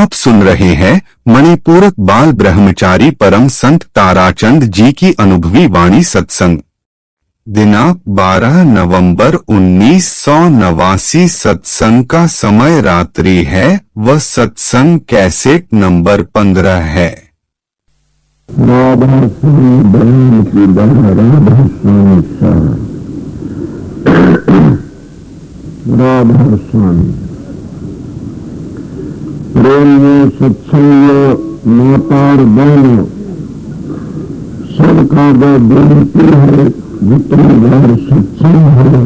आप सुन रहे हैं मणिपूरक बाल ब्रह्मचारी परम संत ताराचंद जी की अनुभवी वाणी सत्संग। दिनांक 12 नवंबर 1989। सत्संग का समय रात्रि है व सत्संग कैसेट नंबर 15 है। राधा स्वामी प्रेम सत्संग माता और बहनों सबका बेनती है, जितने घर सत्संग है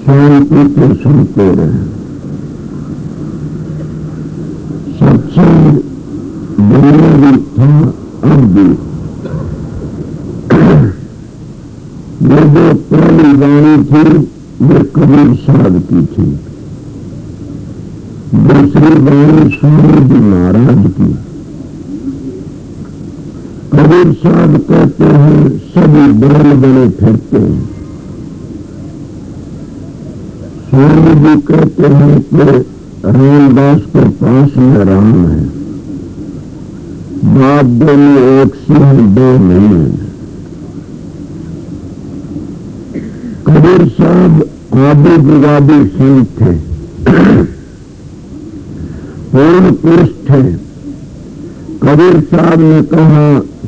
शांति से सुनते रहे। सत्संग दुनिया भी था, अब भी ये जो पहली वाणी थी ये कबीर साहब की थी, दूसरी वाणी स्वामी जी महाराज की। कबीर साहब कहते हैं सभी बैल बने फिरते हैं, स्वामी जी कहते हैं कि रामदास के पास में राम है, बाप दोनों एक सिंह दो नहीं है। कबीर साहब आदि जुगादी संत थे, पूर्ण पुरुष थे। कबीर साहब ने कहा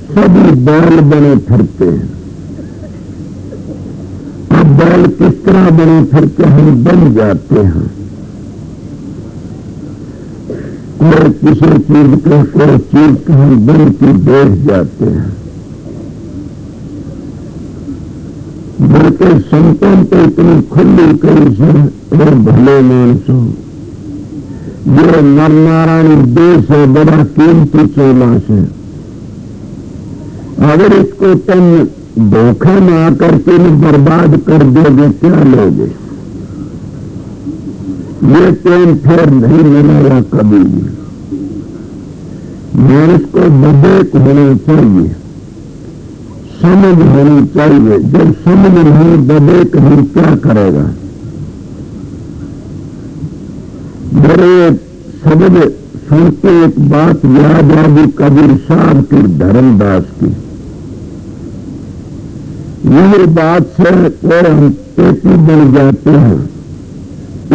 सभी बैल बने फिरते हैं, अब बैल किस तरह बने फिरते हैं, बन जाते हैं। कोई किसी चीज को कोई चीज कहीं बनती देख जाते हैं। बल्कि संतों पे इतनी खुली कई से और भले मानसों, ये नर नारायण देश है, बड़ा कीमती चोला से, अगर इसको तुम धोखा में आकर के बर्बाद कर दोगे क्या लोगे? ये प्रेम फिर नहीं मिलेगा कभी भी। मनुष्य को विवेक होना चाहिए, समझ होनी चाहिए। जब समझ नहीं विवेक नहीं क्या करेगा? मेरे समझ सुनते एक बात याद आ गई कबीर साहब की, धर्मदास की। यही बात से और हम पेटी बन जाते हैं,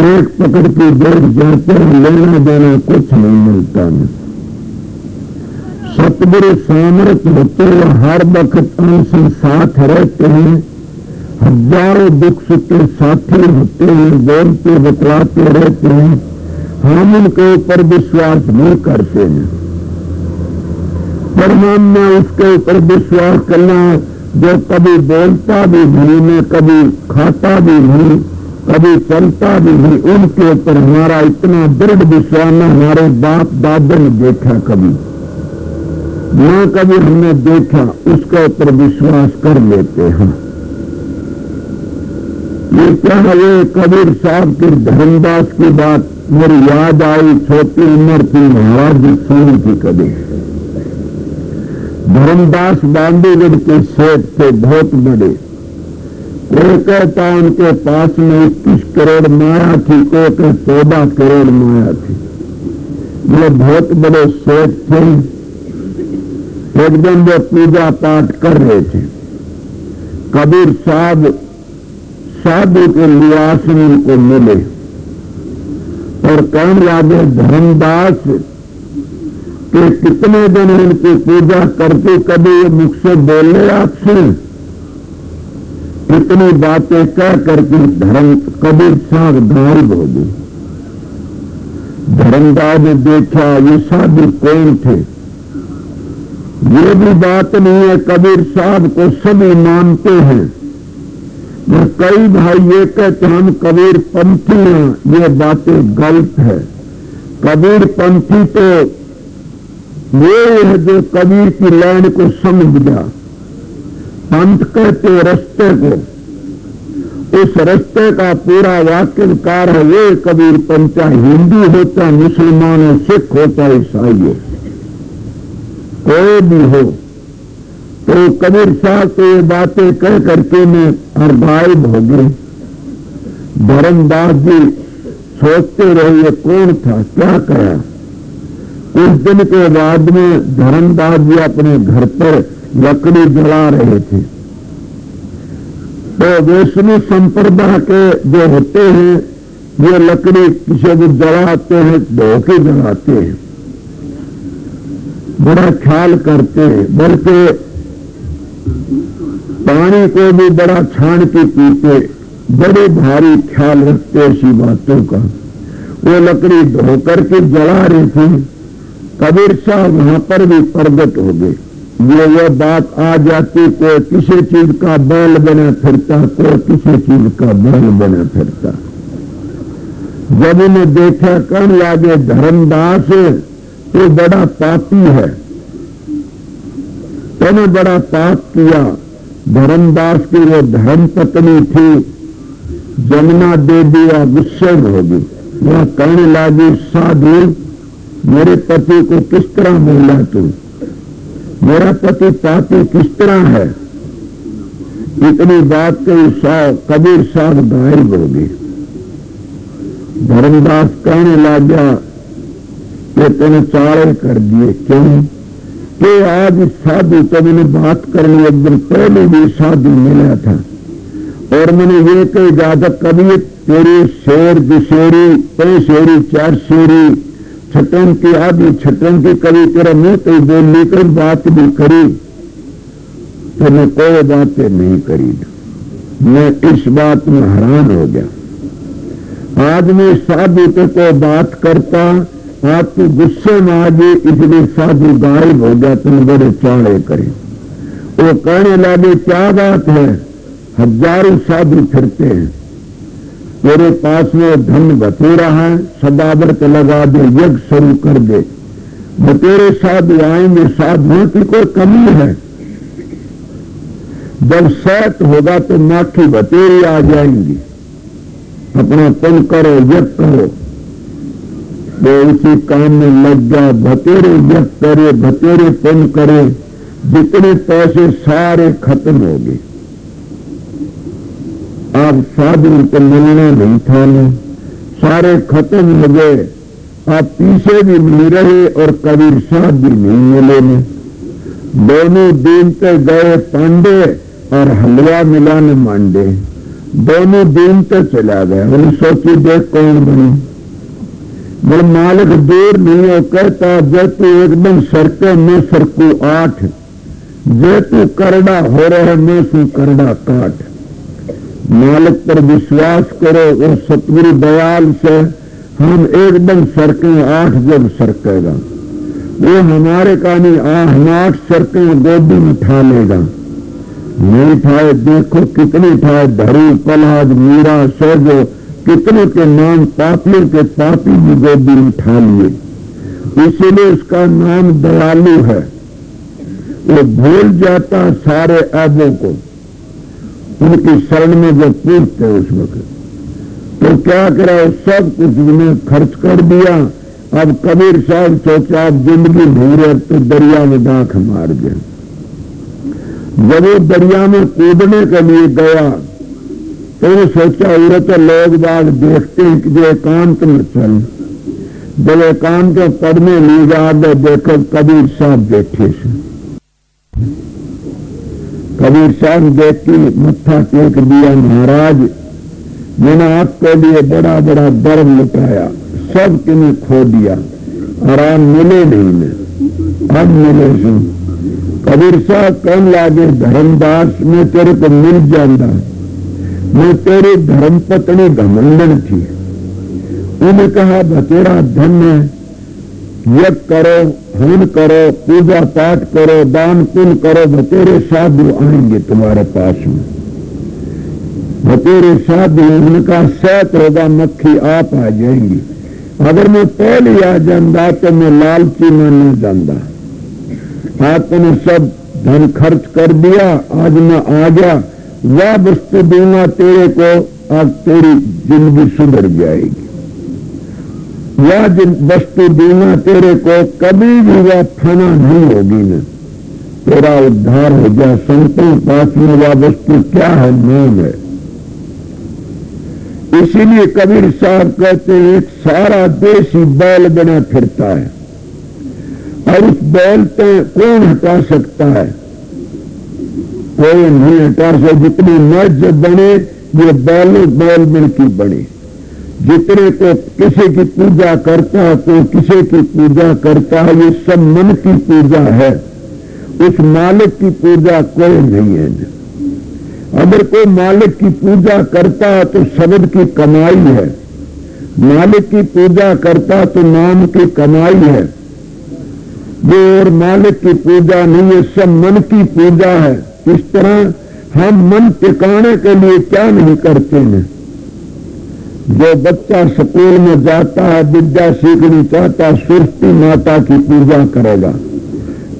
एक पकड़ के बैठ जाते हैं, लेना देना कुछ नहीं मिलता। सतगुरु सामर्थ्य होते हुए हर वक्त उनसे साथ रहते हैं, हजारों दुख सुख के साथी होते हैं, बोलते बतलाते रहते हैं, हम उनके ऊपर विश्वास नहीं करते हैं। परमात्मा उसके ऊपर विश्वास करना जो कभी बोलता भी नहीं, में कभी खाता भी नहीं, कभी चलता भी नहीं, उनके ऊपर हमारा इतना दृढ़ विश्वास न हमारे बाप दादा ने देखा कभी न कभी हमने देखा, उसके ऊपर विश्वास कर लेते हैं। ये क्या है? कबीर साहब की धर्मदास की बात मेरी याद आई। छोटी उम्र थी, महाराज जी सुनी थी कभी। धर्मदास बांदीगढ़ के सेठ थे, बहुत बड़े। कोई कहता उनके पास में 21 करोड़ माया थी, कोई कहता 14 करोड़ माया थी। ये बहुत बड़े सेठ थे। एक दिन वो पूजा पाठ कर रहे थे, कबीर साहब साधु के लिबास में उनको मिले और कहने लगे धर्मदास के कितने दिन उनकी पूजा करके कभी ये मुख से बोले आपसे? इतनी बातें कह करके कबीर साहब गायब हो गए। धर्मदास ने देखा ये साधु कौन थे। ये भी बात नहीं है, कबीर साहब को सभी मानते हैं। मैं कई भाई ये कहते हम कबीर पंथी हैं, ये बातें गलत है। कबीर पंथी तो ये है जो कबीर की लाइन को समझ गया। पंथ कहते रास्ते को, उस रास्ते का पूरा वाक्यकार है ये कबीर पंथ। हिंदू होता, मुसलमान हो, सिख होता, ईसाई हो, कोई भी हो, तो कबीर साहब को ये बातें कह करके मैं और गायब हो गई। धर्मदास जी सोचते रहे ये कौन था, क्या करा। उस दिन के बाद में धर्मदास जी अपने घर पर लकड़ी जला रहे थे। तो वैष्णव संप्रदाय के जो होते हैं ये लकड़ी किसी को जलाते हैं, धो के जलाते हैं, बड़ा ख्याल करते हैं, बल्कि पानी को भी बड़ा छान के पीते, बड़े भारी ख्याल रखते ऐसी बातों का। वो लकड़ी धो करके जला रही थी। कबीर साहब वहां पर भी प्रगट हो गए। ये बात आ जाती, कोई किसी चीज का बैल बना फिरता, कोई किसी चीज का बैल बना फिरता। जब उन्हें देखा कहने लगे धर्मदास तो बड़ा पापी है, तूने बड़ा पाप किया। धर्मदास की वो धर्म पत्नी थी जमुना देवी गुस्से में होगी। वह कहने लगी साधु मेरे पति को किस तरह बोला तू, मेरा पति पापी किस तरह है। इतनी बात कही कबीर साहब गायब हो गए। धर्मदास कहने लगा कि तूने चाड़े कर दिए। क्यों कि आज साधु तो मैंने बात करनी, एक दिन पहले भी साधु मिला था और मैंने ये कही ज्यादा कभी तेरी शेर दुशेरी, पै शेरी, चार शेरी, छटन की आदि छटन की कभी तेरा मुंह तो बोलने कोई बात भी करी, तो मैं कोई बातें नहीं करी। मैं इस बात में हैरान हो गया। आज मैं साधु तो कोई बात करता, आज तू गुस्से में आ गई, इसलिए साधु गायब हो गया, तुम बड़े चाड़े करे। वो कहने लगे क्या बात है, हजारों साधु फिरते हैं, तेरे पास में धन बतेरा है, सदाव्रत लगा दे, यज्ञ शुरू कर दे, बतेरे साधु आएंगे, साधुओं की कोई कमी है। जब सैत होगा तो माखी बतेरी आ जाएंगी। अपना पुण्य करो, यज्ञ करो। वो उसी काम में लग गया, बतेरे यज्ञ करे, बतेरे पुण्य करे, जितने पैसे सारे खत्म हो गए। आप साधु को मिलना नहीं था, नहीं सारे खत्म हो गए। आप पीछे भी नहीं रहे और कबीर साहब भी नहीं मिले ने। दोनों दिन तक गए पांडे और हलवा मिलाने मांडे, दोनों दिन तक चला गया। उन्हें सोची देख कौन बनी। मेरे मालिक दूर नहीं हो, कहता जे तू एकदम सरके मैं सरकू 8, जे तू करड़ा हो रहे मैं सू करड़ा काट। मालिक पर विश्वास करो, वो सतगुरु दयाल से हम एकदम सरके 8 जब सरकेगा, वो हमारे का नहीं हम 8 सरके गोदी में उठा लेगा। नहीं उठाए, देखो कितने उठाए, धरी, प्रहलाद, मीरा, सहजो, कितने के नाम पापियों के पापी भी गोदी में उठा लिए। इसीलिए उसका नाम दयालु है। वो भूल जाता सारे ऐबों को, उनकी शरण में जो पूछते उस वक्त, तो क्या करा, सब कुछ उन्हें खर्च कर दिया। अब कबीर साहब सोचा अब जिंदगी नहीं रहे, तो दरिया में दाख मार गया। जब वो दरिया में कूदने के लिए गया तो वो सोचा उरे तो लोग बाग देखते हैं कि जो एकांत में चल। जब एकांत में पढ़ने लिए जा देखो कबीर साहब बैठे से। कबीर साहब देख के मत्था टेक दिया, महाराज मैंने आपके लिए बड़ा बड़ा धर्म लुटाया, सब तुम्हें खो दिया, आराम मिले नहीं में, अब मिले सुन। कबीर साहब कहने लगे धर्मदास मैं तेरे को मिल जाता, मैं तेरी धर्मपत्नी घमंडन थी। उन्हें कहा बतेरा धन है, यज्ञ करो, हवन करो, पूजा पाठ करो, दान पुण्य करो, बतेरे साधु आएंगे तुम्हारे पास में। बतेरे साधु उनका सैत होगा, मक्खी आप आ जाएंगी। अगर मैं पहले आ जाता तो मैं लालची में न जाता। आपने सब धन खर्च कर दिया, आज मैं आ गया, वह वस्तु दूंगा तेरे को, अब तेरी जिंदगी सुधर जाएगी। वह वस्तु दूंगा तेरे को, कभी भी वह फना नहीं होगी न, तेरा उद्धार हो जाए। संतों पास में वह वस्तु क्या है, नाम है। इसीलिए कबीर साहब कहते हैं एक सारा देश ही बैल बना फिरता है। और उस बैल पे कौन हटा सकता है? कोई नहीं हटा सकता। जितनी मस्जिद बने ये बैल मिलकी बने। जितने को किसी की पूजा करता है, कोई किसी की पूजा करता है, ये सब मन की पूजा है। उस मालिक की पूजा कोई नहीं है। अगर कोई मालिक की पूजा करता है तो शब्द की कमाई है। मालिक की पूजा करता तो नाम की कमाई है। ये और मालिक की पूजा नहीं, ये सब मन की पूजा है। इस तरह हम मन टिकाने के लिए क्या नहीं करते हैं। जो बच्चा स्कूल में जाता है, विद्या सीखनी चाहता है, सरस्वती माता की पूजा करेगा,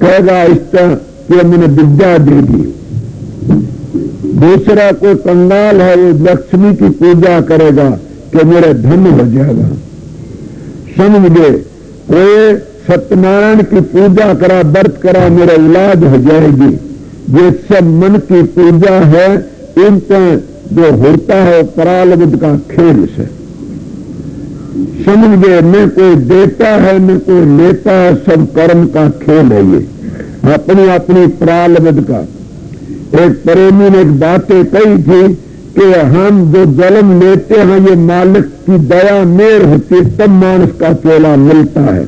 कहेगा इस तरह कि मैंने विद्या दे दी। दूसरा कोई कंगाल है, वो लक्ष्मी की पूजा करेगा कि मेरा धन हो जाएगा। समझे? कोई सत्यनारायण की पूजा करा, व्रत करा, मेरा इलाज हो जाएगी। ये सब मन की पूजा है। इन पर जो होता है प्रारब्ध का खेल से। समझ गए? न कोई देता है न कोई लेता है, सब कर्म का खेल है। ये अपनी अपनी प्रारब्ध का। एक प्रेमी ने एक बातें कही थी कि हम जो जन्म लेते हैं ये मालिक की दया मेर होती है, तब मानस का चोला मिलता है।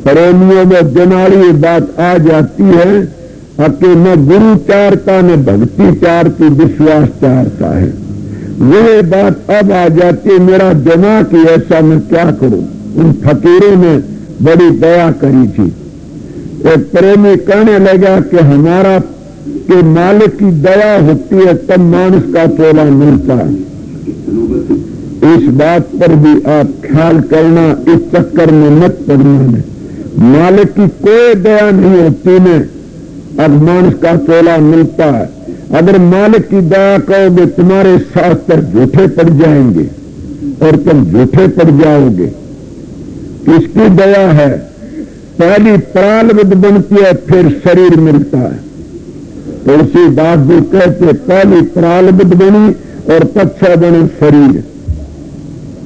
प्रेमियों में दिनारी बात आ जाती है कि न गुरु चारता न भक्ति चारती, विश्वास चारता है। वह बात अब आ जाती है, मेरा दिमाग ही ऐसा, मैं क्या करूं। उन फकीरों ने बड़ी दया करी थी। एक प्रेमी कहने लगा कि हमारा के मालिक की दया होती है तब मानस का चोला मिलता है। इस बात पर भी आप ख्याल करना, इस चक्कर में मत पड़ना। मालिक की कोई दया नहीं होती ने अब मानस का चोला मिलता है। अगर मालिक की दया करोगे तुम्हारे शास्त्र झूठे पड़ जाएंगे और तुम झूठे पड़ जाओगे। किसकी दया है? पहली प्रारब्ध बनती है फिर शरीर मिलता है। तुलसीदास जी कहते पहली प्रारब्ध बनी और पच्छा बने शरीर।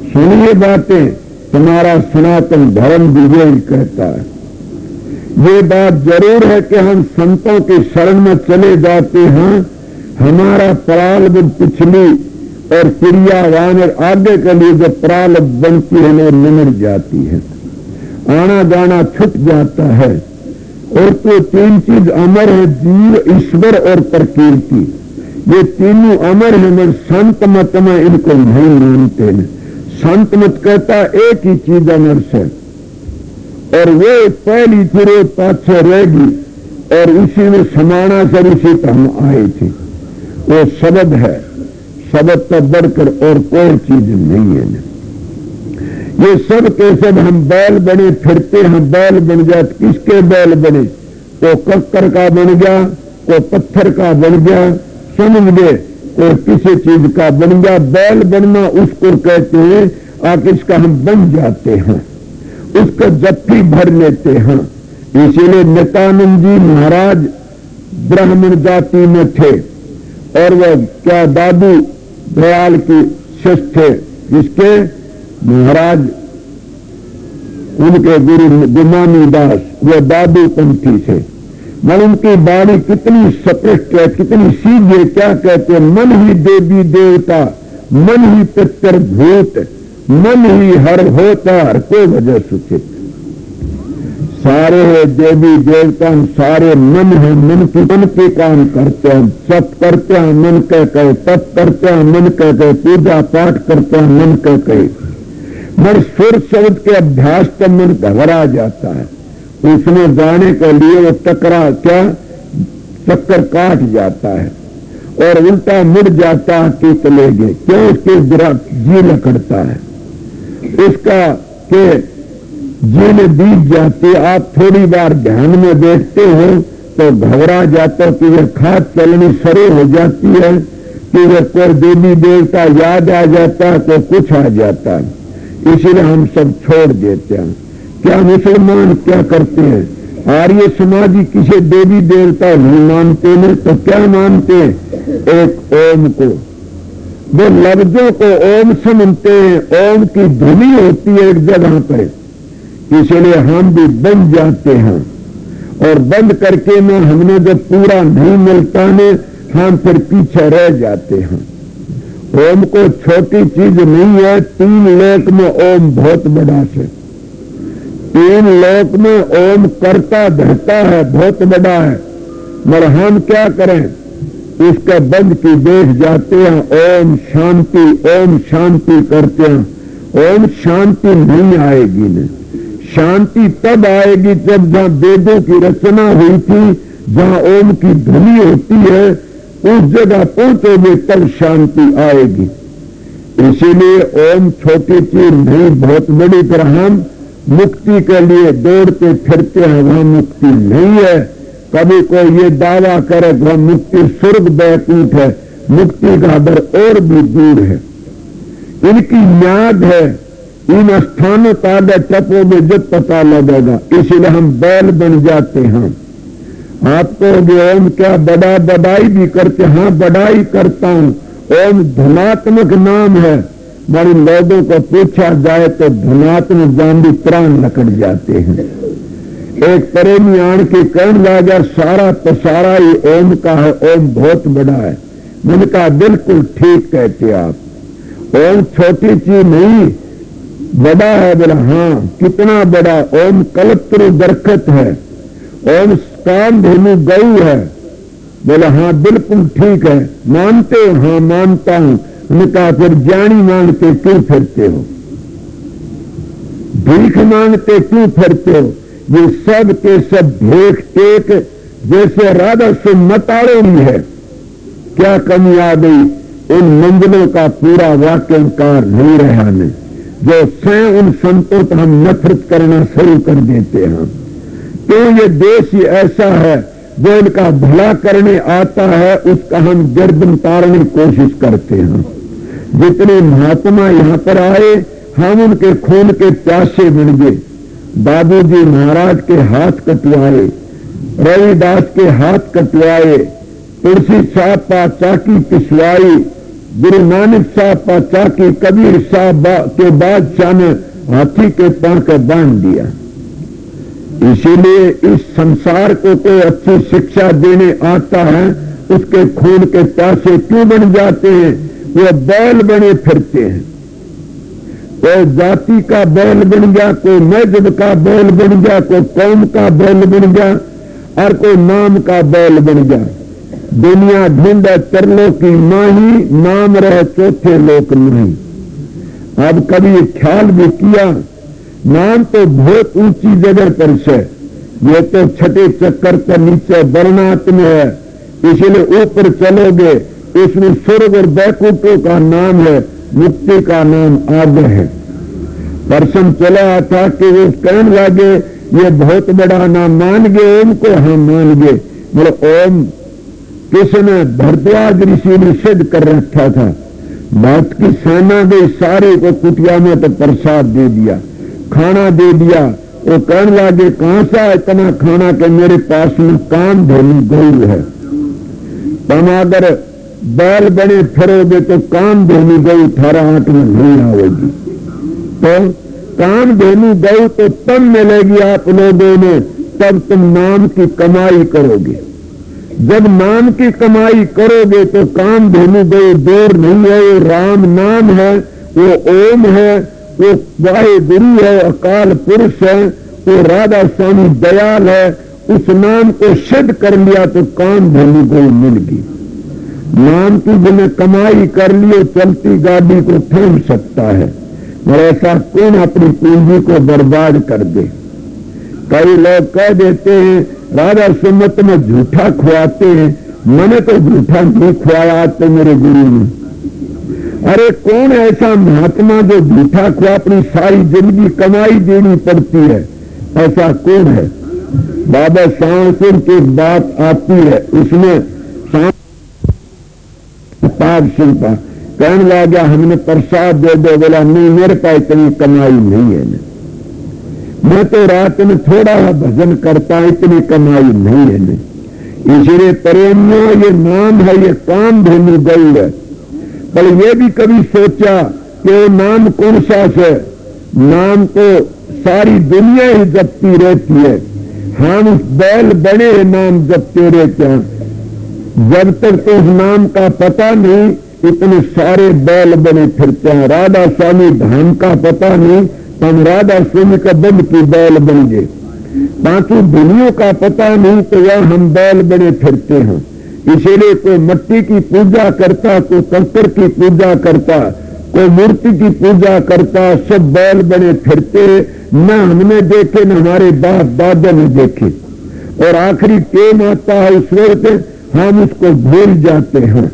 सुनिए बातें, तुम्हारा सनातन धर्म भी यही कहता है। ये बात जरूर है कि हम संतों की शरण में चले जाते हैं, हमारा प्रारब्ध पिछली और क्रियावान और आगे के लिए जो प्रारब्ध बनती है वो निमट जाती है, आना जाना छूट जाता है। और तो तीन चीज अमर है, जीव, ईश्वर और प्रकृति। ये तीनों अमर है, मगर संत मत में इनको नहीं मानते हैं। संत मत कहता एक ही चीज अमर से, और वो पहली फिर पाछे रहेगी और इसी में समाना कर इसी पर हम आए थे। वो शब्द है, शब्द तक बढ़कर और कोई चीज नहीं है। ये सब के सब हम बैल बने फिरते हैं, बैल बन जाए। किसके बैल बने? तो कक्कर का बन गया, कोई पत्थर का बन गया, समझ गए, कोई किसी चीज का बन गया। बैल बनना उसको कहते हैं, आखिर इसका हम बन जाते हैं, उसको जप्फी भर लेते हैं। इसीलिए नित्यानंद जी महाराज ब्राह्मण जाति में थे और वह क्या दादू दयाल की शिष्य थे, जिसके महाराज उनके गुरु गुमानी दास वो दादू पंथी थे। मन उनकी बाणी कितनी स्पष्ट है, कितनी सीधी है। क्या कहते हैं? मन ही देवी देवता, मन ही पितर भूत, मन ही हर होता हर को वजह सुचित। सारे देवी देवता सारे मन है, मन के काम करते हैं, जप करते हैं मन कह कहे, तप करते हैं मन कह कहे, पूजा पाठ करते हैं मन कह कहे। मगर सुर शब्द के अभ्यास का मन घबरा जाता है, उसमें जाने के लिए वो चक्कर काट जाता है और उल्टा मुड़ जाता है कि चलेगे। क्यों? उसके जी लकड़ता है, उसका के जी में बीत जाती। आप थोड़ी बार ध्यान में देखते हो तो घबरा जाता कि वह खाद चलनी शुरू हो जाती है, कि वह कोई देवी देवता याद आ जाता है तो कुछ आ जाता है। इसीलिए हम सब छोड़ देते हैं। क्या मुसलमान क्या करते हैं? आर्य समाजी किसी देवी देवता नहीं मानते हैं तो क्या मानते हैं? एक ओम को। वो लफ्जों को ओम समझते हैं। ओम की ध्वनि होती है एक जगह पर, इसलिए हम भी बन जाते हैं, और बंद करके में हमने जब पूरा नहीं मिलता ने हम फिर पीछे रह जाते हैं। ओम को छोटी चीज नहीं है, 3 लोक में ओम बहुत बड़ा है। 3 लोक में ओम करता धरता है, बहुत बड़ा है, मगर हम क्या करें, उसके बंद की देख जाते हैं। ओम शांति करते हैं। ओम शांति नहीं आएगी न, शांति तब आएगी जब जहां वेदों की रचना हुई थी, जहां ओम की ध्वनि होती है, उस जगह पहुंचोगे तब शांति आएगी। इसीलिए ओम छोटी चीज नहीं, बहुत बड़ी तरह हम मुक्ति के लिए दौड़ते फिरते हैं, वहां मुक्ति नहीं है। कभी कोई ये दावा करे वह मुक्ति स्वर्ग बैकुंठ है, मुक्ति का दर और भी दूर है। इनकी याद है, इन स्थानों का टपों में जब पता लगेगा। इसलिए हम बैल बन जाते हैं। आपको ओम क्या बड़ाई भी करते, हाँ बड़ाई करता हूं। ओम धनात्मक नाम है, मगर लोगों को पूछा जाए तो धनात्मक जान भी प्राण लकड़ जाते हैं। एक प्रेमी आण के कहने लगा सारा तो सारा ही ओम का है, ओम बहुत बड़ा है। मैंने कहा बिल्कुल ठीक कहते आप, ओम छोटी चीज नहीं, बड़ा है। बोला हाँ, कितना बड़ा? ओम कल्पतरु दरखत है, ओम कामधेनु गऊ है। बोला हाँ बिल्कुल ठीक है, मानते हो? हाँ मानता हूं। मैंने कहा फिर जानी मांगते क्यों फिरते हो, भीख मांगते क्यों फिरते हो? ये सब के सब भीख टेक जैसे राधा से मताड़ों है। क्या कमी आ गई? उन मंजिलों का पूरा वाक्यकार नहीं रहा ने, जो स्वयं उन संतों पर हम नफरत करना शुरू कर देते हैं। तो ये देश ही ऐसा है, जो इनका भला करने आता है उसका हम गर्दन तारने की कोशिश करते हैं। जितने महात्मा यहाँ पर आए, हम उनके खून के प्यासे बन गए। बाबूजी महाराज के हाथ कटवाए, रविदास के हाथ कटवाए, तुलसी साहब पा चाकी पिसवाई, गुरु नानक साहब पा चाकी, कबीर साहब के बादशाह ने हाथी के पांव के बांध दिया। इसीलिए इस संसार को कोई अच्छी शिक्षा देने आता है, उसके खून के प्यासे क्यों बन जाते हैं? वो बैल बने फिरते हैं। कोई जाति का बैल बन गया, कोई मजहब का बैल बन गया, कोई कौम का बैल बन गया, और कोई नाम का बैल बन गया। दुनिया ढूंढे तरलो की माही, नाम रहे चौथे लोक नहीं। अब कभी ख्याल भी किया, नाम तो बहुत ऊंची जगह पर से, ये तो छठे चक्कर पर नीचे बरनाथ में है। इसलिए ऊपर चलोगे, इसमें स्वर्ग और बैकुंठों का नाम है, मुक्ति का नाम आगे है। परसों चला था कि वो कहने लगे ये बहुत बड़ा नाम, मान गए ओम को? हाँ मान गए। मतलब ओम किसने? भरद्वाज ऋषि ने सिद्ध कर रखा था। बात की सेना गई, सारे को कुटिया में तो प्रसाद दे दिया, खाना दे दिया। वो कहने लगे कहां से इतना खाना? के मेरे पास में कामधेनु गऊ है। तुम अगर बैल बने फिरोगे तो कामधेनु गऊ थारा हाथ में नहीं आवेगी। तो कामधेनु गऊ तो तब मिलेगी आप लोगों ने, तब तुम नाम की कमाई करोगे। जब नाम की कमाई करोगे तो कामधेनु गऊ दूर नहीं है, वो राम नाम है, वो ओम है, वो वाहे गुरु है, अकाल पुरुष है, वो राधा स्वामी दयाल है। उस नाम को सिद्ध कर लिया तो कामधेनु गऊ मिल गई। नाम की जिन्हें कमाई कर लियो, चलती गाड़ी को थम सकता है, और ऐसा कौन अपनी पूंजी को बर्बाद कर दे? कई लोग कह देते हैं राधा सुन्नत में झूठा खुआते हैं। मैंने तो झूठा नहीं खुआया, तो मेरे गुरु ने। अरे कौन ऐसा महात्मा जो झूठा खुआ अपनी सारी जिंदगी कमाई देनी पड़ती है? ऐसा कौन है? बाबा सावरकर की बात आती है, उसमें पाप शिल्पा कहने लगा हमने प्रसाद दे दो। बोला नहीं, मेरे पास इतनी कमाई नहीं है, मैं तो रात में थोड़ा भजन करता, इतनी कमाई नहीं है। इसलिए प्रेमियों, ये नाम है, ये कामधेनु गऊ है। पर ये भी कभी सोचा कि वो नाम कौन सा है? नाम को सारी दुनिया ही जपती रहती है, हम उस बैल बने नाम जपते रहते हैं। जब तक तो उस नाम का पता नहीं, इतने सारे बैल बने फिरते हैं। राधा स्वामी धाम का पता नहीं, हम राधा स्वामी का बंद की बैल बन गए। बाकी दुनिया का पता नहीं, तो वह हम बैल बने फिरते हैं। इसीलिए कोई मिट्टी की पूजा करता, कोई कंकर की पूजा करता, कोई मूर्ति की पूजा करता, सब बैल बने फिरते। न हमने देखे, न हमारे बाप दादा ने देखे, और आखिरी टेम आता है उस वक्त हम उसको भूल जाते हैं।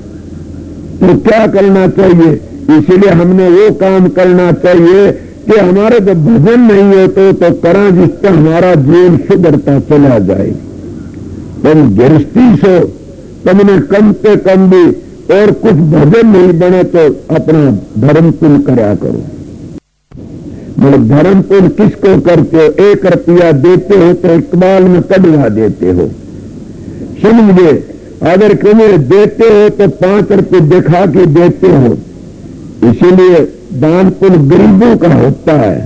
तो क्या करना चाहिए? इसीलिए हमने वो काम करना चाहिए कि हमारे तो भजन नहीं होते तो करा, जिससे हमारा जीवन सुधरता चला जाए। तुम गृहस्थी सो, तुमने कम से कम भी और कुछ भजन नहीं बने तो अपना धर्म पुण्य करा करो। मतलब धर्म पुण्य किसको करते हो? 1 रुपया देते हो तो इकबाल में कड़वा देते हो, समझे? अगर तुम्हें देते हो तो 5 रुपये दिखा के देते हो। इसीलिए दान पुण्य गरीबों का होता है।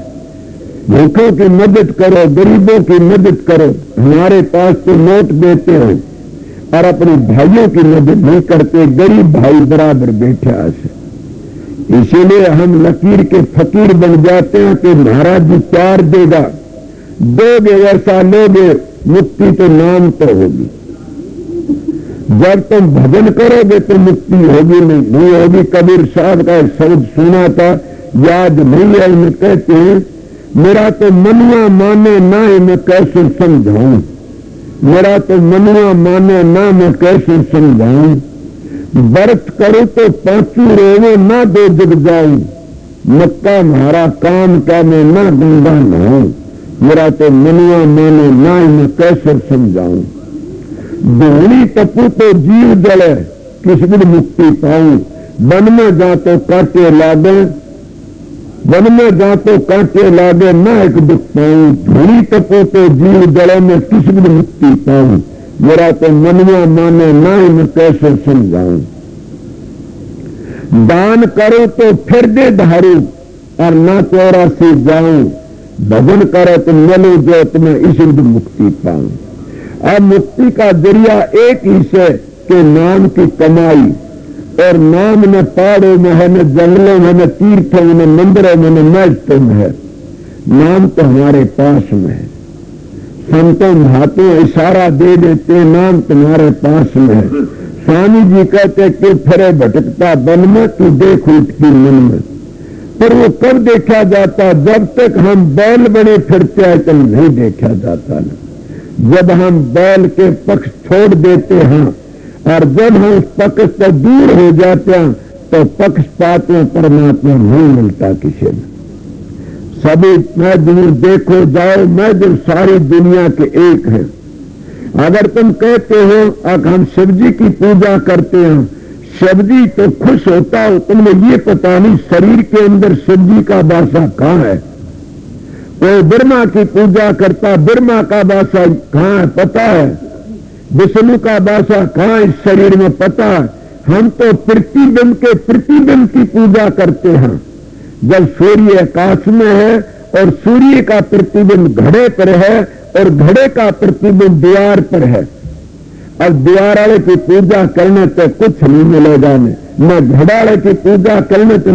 भूखों की मदद करो, गरीबों की मदद करो। हमारे पास तो नोट देते हो और अपने भाइयों की मदद नहीं करते। गरीब भाई बराबर बैठे से, इसीलिए हम लकीर के फकीर बन जाते हैं कि महाराज जी प्यार देगा, दोगे वैसा लोगे, मुक्ति तो नाम तो होगी। जब तुम भजन करोगे तो मुक्ति होगी नहीं होगी। कबीर साहब का एक शब्द सुना था, याद नहीं है, उन्हें कहते हैं, मेरा तो मनुआ माने ना मैं कैसे समझाऊं, मेरा तो मनुआ माने ना मैं कैसे समझाऊं। व्रत करूं तो 5 रोवे ना 2 जग जाऊं, मक्का म्हारा काम का मैं ना गंगा नहाऊं। मेरा तो मनुआ माने ना मैं कैसे समझाऊं। धूणी तपू तो जीव जले, किस दिन मुक्ति पाऊं। वन में जा तो कांटे लागे, वन में जा तो कांटे लागे, ना एक दुख पाऊं। धूणी तपू तो जीव जले, में किस दिन मुक्ति पाऊं। मेरा तो मनवा माने ना मैं कैसे समझाऊं। दान करो तो फिर दे धारू, और ना चौरा से जाऊं। भजन करो तो मिलो जो तुम्हें इस दिन मुक्ति पाऊं। अब मुक्ति का जरिया एक ही से कि नाम की कमाई, और नाम न पहाड़ों में है, न जंगलों में, न तीर्थों में, न मंदिरों में, न मस्जिदों में है। नाम तो हमारे पास में है। संतों महात्मा इशारा दे देते, नाम तुम्हारे पास में है। स्वामी जी कहते कि फिरे भटकता बन में, तू देख उठती मन में। पर वो कब देखा जाता? जब तक हम बैल बने फिरते हैं तब नहीं देखा जाता ना। जब हम बैल के पक्ष छोड़ देते हैं और जब हम उस पक्ष से दूर हो जाते हैं तो पक्षपात में परमात्मा नहीं मिलता किसी में। सभी मजदूर देखो जाओ, मजदूर सारी दुनिया के एक है। अगर तुम कहते हो अब हम शिव जी की पूजा करते हैं, शिव जी तो खुश होता हो, तुमने ये पता नहीं शरीर के अंदर शिव जी का वासा कहाँ है। कोई ब्रह्मा की पूजा करता, ब्रह्मा का वासा कहाँ है पता है। विष्णु का वासा कहाँ इस शरीर में पता है। हम तो प्रतिबिंब के प्रतिबिंब की पूजा करते हैं। जब सूर्य आकाश में है और सूर्य का प्रतिबिंब घड़े पर है और घड़े का प्रतिबिंब द्वार पर है, अब द्वार वाले की पूजा करने तो कुछ नहीं मिलेगा, न घड़ा वाले की पूजा करने तो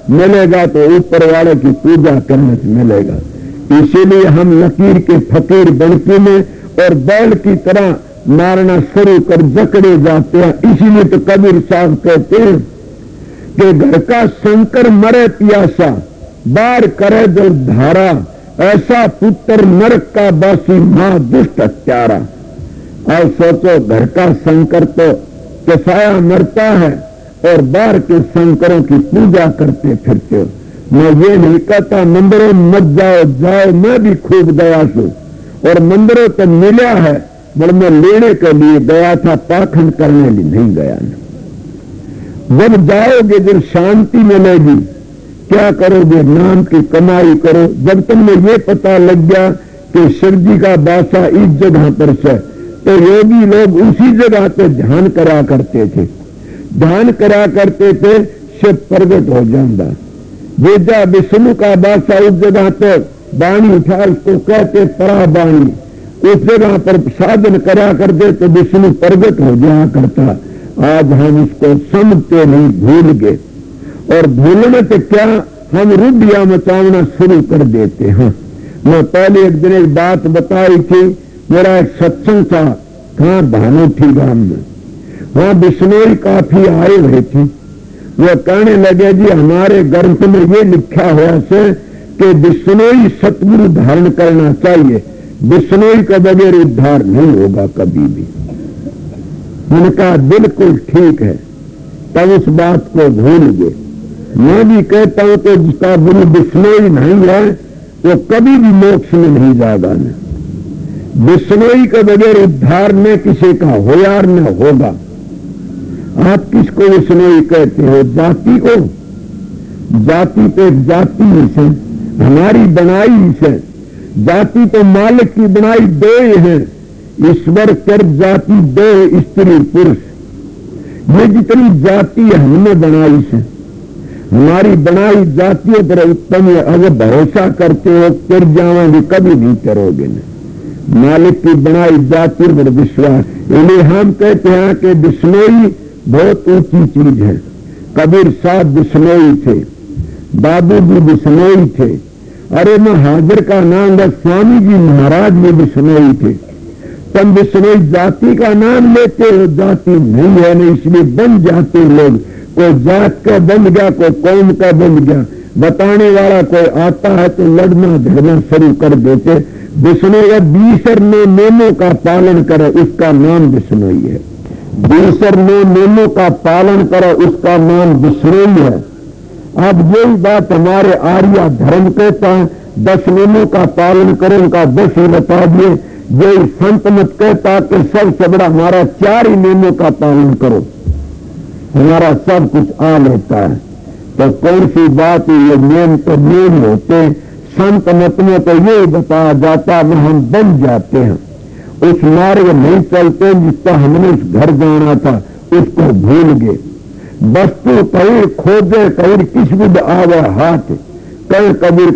मिलेगा तो ऊपर वाले की पूजा करने से मिलेगा। इसीलिए हम लकीर के फकीर बनके में और बैल की तरह मारना शुरू कर जकड़े जाते हैं। इसीलिए तो कबीर साहब कहते हैं कि घर का शंकर मरे प्यासा, बार करे जो धारा, ऐसा पुत्र नरक का बासी, मां दुष्ट हत्यारा। और सोचो, घर का शंकर तो कसाया मरता है और बाहर के शंकरों की पूजा करते फिरते हो। मैं ये नहीं कहता मंदिरों में मत जाओ, मैं भी खूब गया सू और मंदिरों तो मिला है, पर मैं लेने के लिए गया था, पाखंड करने लिए नहीं गया। जब जाओगे जब शांति मिलेगी, क्या करोगे? नाम की कमाई करो। जब तुमने ये पता लग गया कि शिव जी का बासा इस जगह पर से, तो योगी लोग उसी जगह पे ध्यान करा करते थे, ध्यान करा करते थे, शिव प्रगट हो जाता। वेदा विष्णु का बासा उस जगह पे बाणी उठा, उसको कहते परा बाणी। उस जगह पर साधन करा करते तो विष्णु प्रगट हो जाया करता। आज हम इसको समझते नहीं, भूल गए। और भूलने से क्या, हम रुडिया मचाना शुरू कर देते हैं। मैं पहले एक दिन एक बात बताई थी, मेरा एक सत्संग था कहाँ भानोठी गांव में, वहां बिश्नोई काफी आए हुए थे। वो कहने लगे जी हमारे ग्रंथ में ये लिखा हुआ से कि बिश्नोई सतगुरु धारण करना चाहिए, बिश्नोई का बगैर उद्धार नहीं होगा कभी भी। मैंने कहा बिल्कुल ठीक है, तब उस बात को भूल गए। मैं भी कहता हूं कि जिसका गुरु बिश्नोई नहीं है वो कभी भी मोक्ष में नहीं जाएगा। न बिश्नोई के बगैर उद्धार न किसी का होयार न होगा। आप किसको बिश्नोई कहते हो? जाति को? जाति तो एक जाति से हमारी बनाई से, जाति तो मालिक की बनाई दो है, ईश्वर कर जाति दो, स्त्री पुरुष। ये जितनी जाति हमने बनाई से, हमारी बनाई जातियों पर उत्तम अगर भरोसा करते हो फिर जाओगे, कभी नहीं करोगे न। मालिक की बनाई जाति पर विश्वास, इसलिए हम कहते हैं कि बिश्नोई बहुत ऊंची चीज है। कबीर साहब बिश्नोई थे, दादू जी बिश्नोई थे। अरे मैं हाजिर का नाम है, स्वामी जी महाराज भी बिश्नोई थे। तुम बिश्नोई जाति का नाम लेते हो, जाति नहीं है न, इसलिए बन जाते लोग। कोई जात का बन गया, कोई कौम का बन गया, बताने वाला कोई आता है तो लड़ना झगड़ना शुरू कर देते। बिश्नोई 20 नियमों का पालन करे, उसका नाम बिश्नोई है। 20 नियमों का पालन करे, उसका नाम बिश्नोई है। अब यही बात हमारे आर्य धर्म कहता है, 10 नियमों का पालन करो, उनका 10 ही बता दिए। यही संत मत कहता कि सबसे बड़ा हमारा 4 ही नियमों का पालन करो, हमारा सब कुछ आ लेता है। तो कौन सी बात है? ये नियम तो नियम होते, संत मत में तो ये बताया जाता है हम बन जाते हैं। उस मार्ग नहीं चलते जिसका हमने उस घर जाना था, उसको भूल गए। वस्तु कहीं खोजे, कहीं किस विध आवे हाथ, कहीं कबीर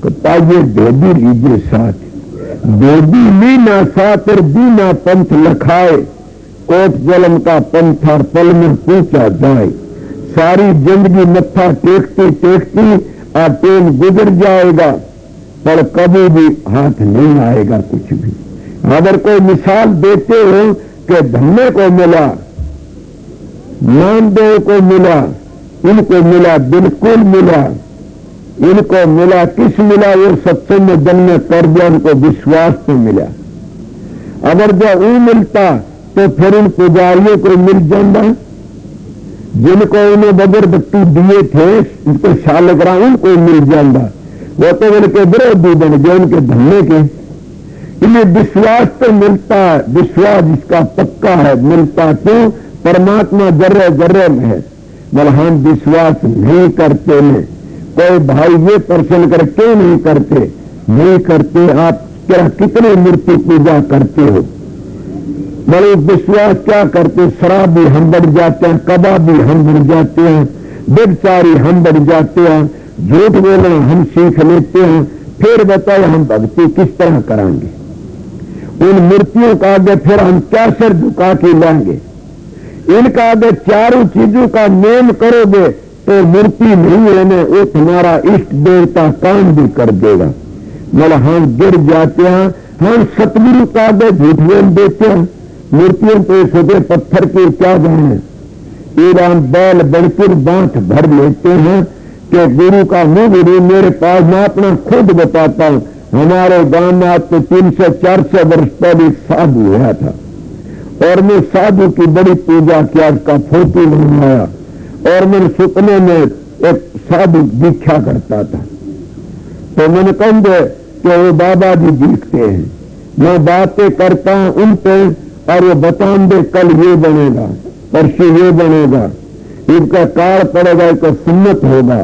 पाइए भेदी लीजिए साथ। भेदी मीना साथ और बीना पंथ लखाए, कोट जलम का पंथार पल में पूछा जाए। सारी जिंदगी मत्था टेकती टेकती टेन गुजर जाएगा, पर कभी भी हाथ नहीं आएगा कुछ भी। अगर कोई मिसाल देते हो कि धन्ने को मिला, नामदेव को मिला, इनको मिला, बिल्कुल मिला, इनको मिला, किस मिला? वो सत्संग में जन्म कर दिया, उनको विश्वास पे मिला। अगर जब वो मिलता तो फिर उन पुजारियों को मिल जाता, जिनको उन्हें बगैर बत्ती दिए थे, इनको शालग्राम, उनको मिल जाता। वो तो उनके विरोधी बन गए, उनके धन्ने के। इसलिए विश्वास तो मिलता है, विश्वास जिसका पक्का है मिलता तो परमात्मा जर्रे जर्रे में है। मगर हम विश्वास नहीं करते हैं। कोई भाई ये प्रश्न कर क्यों नहीं करते? नहीं करते। आप क्या कितने मूर्ति पूजा करते हो? बड़े विश्वास क्या करते? शराब भी हम बढ़ जाते हैं, कबाब भी हम बढ़ जाते हैं, व्यभिचारी हम बढ़ जाते हैं, झूठ बोलना हम सीख लेते हैं। फिर बताए हम भक्ति किस तरह कराएंगे? उन मूर्तियों का आगे फिर हम क्या सर झुका के लाएंगे? इनका आगे चारों चीजों का नेम करोगे तो मूर्ति नहीं है ना, वो तुम्हारा इष्ट देवता काम भी कर देगा। मतलब हम गिर जाते हैं, हम सतगुरु का आगे झूठ बोल देते हैं। मूर्तियों पे छोटे पत्थर के क्या जाने, ईरान बैल बनकर बांट भर लेते हैं कि गुरु का मुंह गुरु मेरे पास। मैं अपना खुद बताता हूं, हमारे गांव में आज तो 300-400 वर्ष पहले एक साधु हुआ था और मैं साधु की बड़ी पूजा किया, उसका फोटो बनवाया और मैंने सपने में एक साधु दीक्षा करता था। तो मैंने कहा कि वो बाबा जी दिखते हैं, मैं बातें करता हूं उनसे और वो बताएंगे कल ये बनेगा, परसों ये बनेगा, इनका काल पड़ेगा, इनका सुन्नत होगा,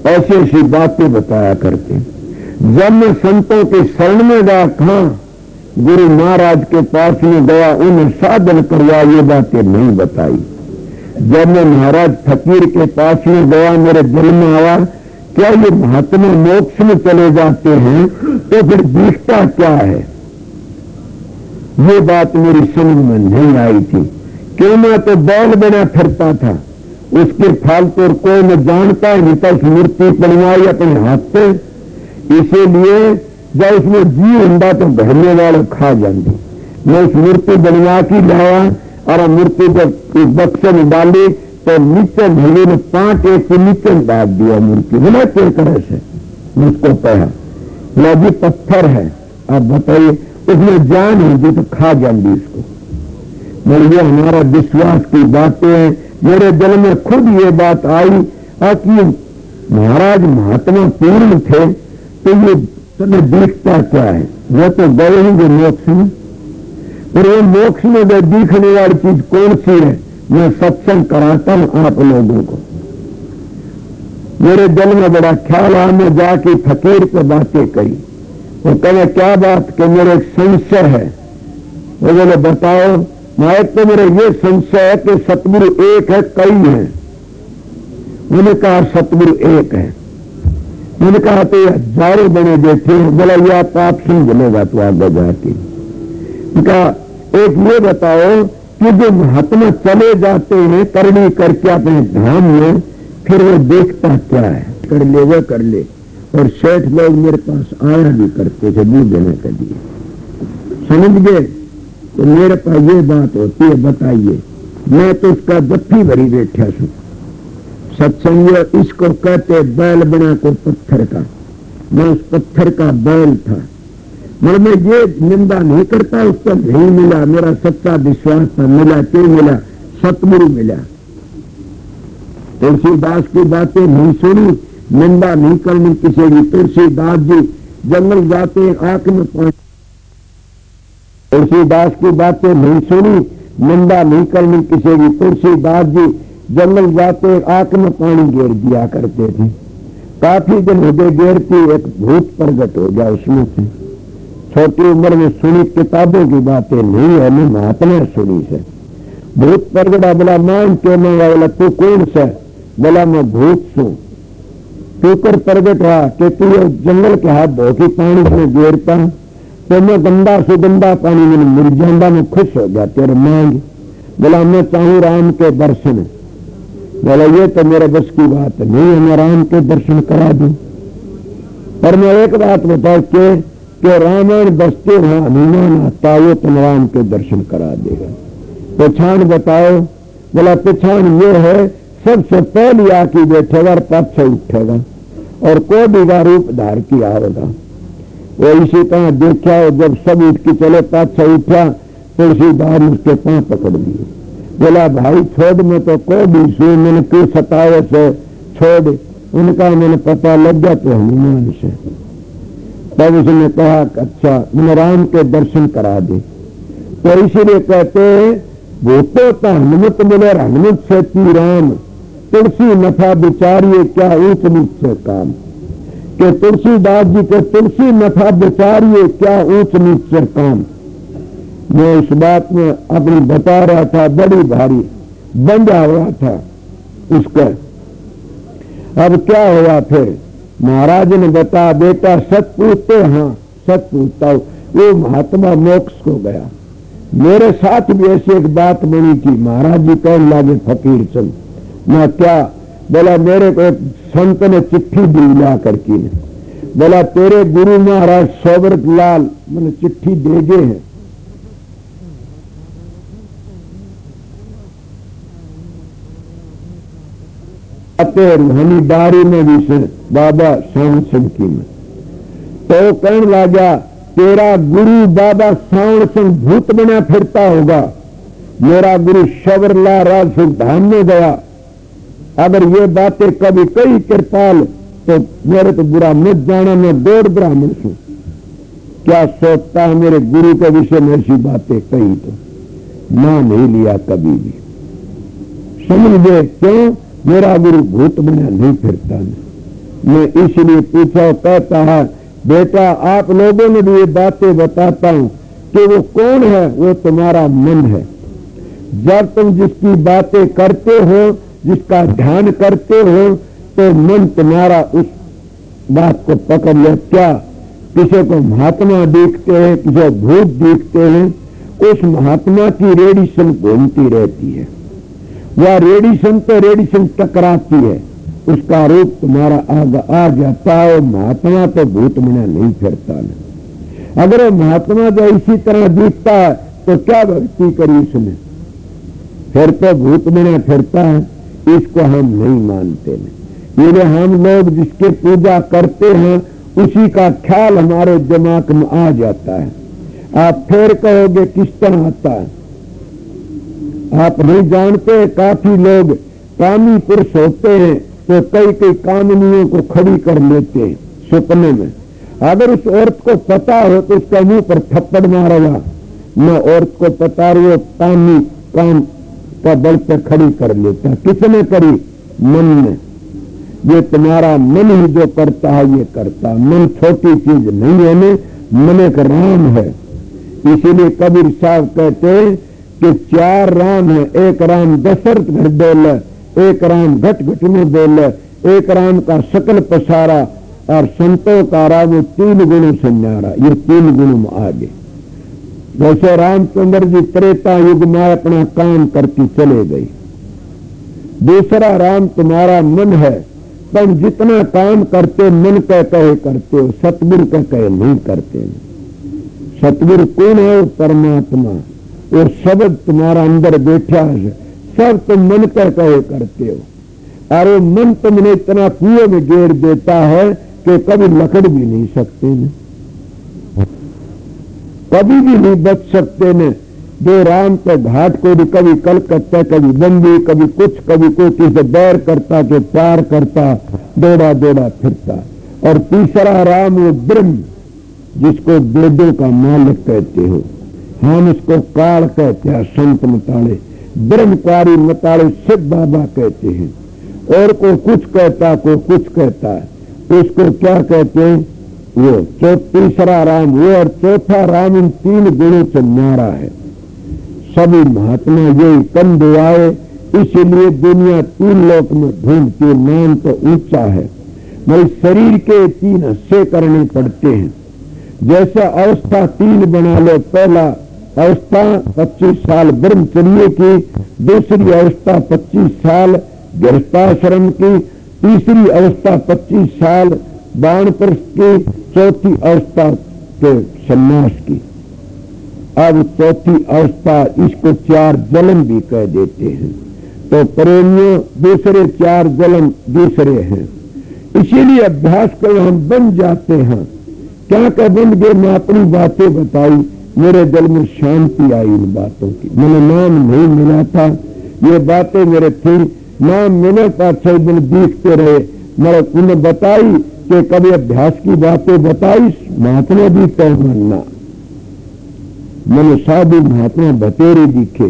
ऐसी ऐसी बातें बताया करते। जब मैं संतों के शरण में गया, कहां गुरु महाराज के पास में गया, उन्हें साधन करवा, ये बातें नहीं बताई। जब मैं महाराज फकीर के पास में गया, मेरे दिल में आया क्या ये महात्मा मोक्ष में चले जाते हैं तो फिर दिखता क्या है? ये बात मेरी समझ में नहीं आई थी। क्यों? मैं तो बैल बना फिरता था, उसके फालतू और कोई न जानता है, नहीं तो मूर्ति बनवाई अपने हाथ से। इसीलिए जब उसमें जी होंदा तो घरने वाले खा जाते। मैं उस मूर्ति बनवा की लाया और मूर्ति को बक्से में डाली तो नीचे भले ने 5 एक के नीचे डाल दिया मूर्ति। बोला क्या तरह से मुझको कहा लगी पत्थर है, आप बताइए उसमें जान होगी तो खा जाएंगी इसको। मेरे ये हमारा विश्वास की बातें हैं। मेरे दिल में खुद ये बात आई कि महाराज महात्मा पूर्ण थे तो ये तुम्हें दिखता क्या है? वो तो गए होंगे मोक्ष में, और वो मोक्ष में गए दिखने वाली चीज कौन सी है? मैं सत्संग कराता हूं आप लोगों को। मेरे दिल में बड़ा ख्याल आया, मैं जाके फकीर पे बातें करी। वो कहने क्या बात? कि मेरे एक संशय है। वो बोले बताओ। मैं तो मेरे ये संशय है कि सतगुरु एक है कई है। मैंने कहा सतगुरु एक है। मैंने कहा तो हजारों बने बैठे हैं। बोला ये आप समझ लेगा तो आगे जाके। कहा एक ये बताओ कि जो महात्मा चले जाते हैं करनी करके अपने धाम में, फिर वो देखता क्या है? कर ले वो कर ले। और सेठ लोग मेरे पास आया भी करते थे दूध देने के लिए। समझ गए? तो मेरे पास ये बात होती है, बताइए। मैं तो उसका जफ्फी भरी बैठा हूं। सत्संग इसको कहते बैल बना को पत्थर का। मैं उस पत्थर का बैल था। मैं ये निंदा नहीं करता, उसको नहीं मिला, मेरा सच्चा विश्वास था। मिला क्यों मिला? सतगुरु मिला। तुलसीदास की बातें नहीं सुनी, निंदा नहीं करनी किसी की। तुलसीदास जी जंगल जाते आंख में पानी, तुलसीदास की बातें नहीं सुनी, निंदा नहीं करनी किसी की। तुलसीदास जी जंगल जाते आंख में पानी गिर दिया करते थे। काफी दिन हो गए गिरती, एक भूत प्रकट हो गया उसमें से। छोटी उम्र में सुनी किताबों की बातें नहीं है, मैं महात्मा सुनी से। भूत प्रगटा। बोला मान क्यों नहीं? बोला तू कौन सा? बोला मैं भूत सू। तू कर प्रगट रहा कि तू जंगल के हाथ धो के पानी में गिरता तो मैं गंदा से गंदा पानी में मिल जाऊंगा, मैं खुश हो गया तेरे मांग। बोला मैं चाहूं राम के दर्शन। बोला ये तो मेरे बस की बात नहीं है, मैं राम के दर्शन करा दूं। पर मैं एक बात बताओ कि रामायण बसते हैं हनुमान आता, वो तुम राम के दर्शन करा देगा। पहचान बताओ। बोला पहचान ये है, सबसे पहले आके बैठेगा और पाछे उठेगा और कोई का रूप धार किया होगा। वो इसी तरह देखा, जब सब उठ के चले पाछे उठा, तुलसीदास उसके पांव पकड़ लिए। बोला भाई छोड़, मैं तो को भी सू, मैंने क्यों सतावे से छोड़। उनका मैंने पता लग गया तो हनुमान से। तब उसने कहा अच्छा मैंने राम के दर्शन करा दे। तो इसीलिए कहते भूतो तो हनुमत मिले, हनुमत से ती राम। तुलसी नफा बिचारिए क्या ऊंच नीच से काम। कि तुलसीदास जी के तुलसी नफा बिचारिए क्या ऊंच नीच से काम। मैं इस बात में अपनी बता रहा था, बड़ी भारी बंधा हुआ था उसका। अब क्या हुआ फिर? महाराज ने बताया बेटा सच पूछते? हाँ सच पूछता हूं। वो महात्मा मोक्ष को गया। मेरे साथ भी ऐसी एक बात बनी थी। महाराज जी कहने लगे फकीर चंद। मैं क्या? बोला मेरे को एक संत ने चिट्ठी दी ला करके। बोला तेरे गुरु महाराज सोबरत लाल मैंने चिट्ठी भेजे हैं। रूहानी दारी में भी से बाबा श्याम सिंह की में तो कहने लगा तेरा गुरु बाबा श्याम सिंह भूत बना फिरता होगा। मेरा गुरु शबरला राज धाम में गया। अगर ये बातें कभी कही कृपाल तो मेरे तो बुरा मत जाना, मैं गौर ब्राह्मण हूं। क्या सोचता है मेरे गुरु के विषय में ऐसी बातें कही तो मान नहीं लिया कभी भी। समझ गए क्यों? मेरा गुरु भूत बना नहीं फिरता। मैं इसलिए पूछा, कहता है बेटा आप लोगों ने भी ये बातें बताता हूं कि वो कौन है? वो तुम्हारा मन है। जब तुम जिसकी बातें करते हो, जिसका ध्यान करते हो, तो मन तुम्हारा उस बात को पकड़ लिया। क्या किसी को महात्मा देखते हैं, किसी को भूत देखते हैं, उस महात्मा की रेडिएशन घूमती रहती है। वह रेडिएशन तो रेडिएशन टकराती है, उसका रूप तुम्हारा आ जाता है। महात्मा तो भूत में नहीं फिरता है। अगर वो महात्मा जो इसी तरह दिखता है तो क्या भक्ति करी उसने, फिर तो भूत में फिरता है। इसको हम नहीं मानते। ये हम लोग जिसके पूजा करते हैं उसी का ख्याल हमारे दिमाग में आ जाता है। आप फिर कहोगे किस तरह आता है, आप नहीं जानते। काफी लोग कामी पुरुष होते हैं तो कई कई कामनियों को खड़ी कर लेते हैं सपने में। अगर उस औरत को पता हो तो उसका मुंह पर थप्पड़ मारेगा। न औरत को पता रही हो, कामी काम का बल पर खड़ी कर लेता है। किसने करी? मन ने। ये तुम्हारा मन ही जो करता है ये करता। मन छोटी चीज नहीं है, मन एक राम है। इसीलिए कबीर साहब कहते हैं कि 4 राम है। एक राम दशरथ घर बोले, एक राम घट घट में बोले, एक राम का सकल पसारा, और संतों का राम 3 गुणों से न्यारा। ये 3 गुणों में आगे। जैसे रामचंद्र जी त्रेता युग में अपना काम करती चले गई। दूसरा राम तुम्हारा मन है, पर जितना काम करते मन कह कहे करते हो, सतगुरु कह कहे नहीं करते। सतगुरु कौन है? परमात्मा। वो शब्द तुम्हारा अंदर बैठा है, सब तुम मन कह कहे करते हो। और वो मन तुमने इतना कुएं में गेर देता है कि कभी लकड़ भी नहीं सकते न, कभी भी नहीं बच सकते न। जो राम के घाट को भी कभी कलकत्ता, कभी बंदी, कभी कुछ किसी बैर करता, के प्यार करता, दौड़ा दौड़ा फिरता। और तीसरा राम वो ब्रह्म, जिसको वेदों का मालिक कहते हो, हम उसको काल कहते हैं। संत मताड़े ब्रह्मकारी मताड़े शिव बाबा कहते हैं। और को कुछ कहता, को कुछ कहता है, उसको क्या कहते हैं? वो तीसरा राम वो। और चौथा राम इन 3 गुणों से न्यारा है। सभी महात्मा यही कंधे आए, इसीलिए दुनिया 3 लोक में ढूंढती। नाम तो ऊंचा है, मगर शरीर के 3 हिस्से करने पड़ते हैं। जैसे अवस्था 3 बना लो। पहला अवस्था 25 साल ब्रह्मचर्य की, दूसरी अवस्था 25 साल गृहस्थाश्रम की, तीसरी अवस्था 25 साल वानप्रस्थ की, चौथी अवस्था के सन्यास की। अब चौथी अवस्था, इसको 4 जलम भी कह देते हैं। तो प्रेमियों दूसरे 4 जलम दूसरे हैं। इसीलिए अभ्यास कर हम बन जाते हैं। क्या क्या बन गए? मैं अपनी बातें बताई, मेरे दिल में शांति आई इन बातों की। मैंने नाम नहीं मिला था, ये बातें मेरे थी। नाम मिले तो अच्छे दिन दिखते रहे। मैं उन्हें बताई कि कभी अभ्यास की बातें बताई, महात्मा भी कह मानना। मैंने साधु महात्मा बतेरे दिखे,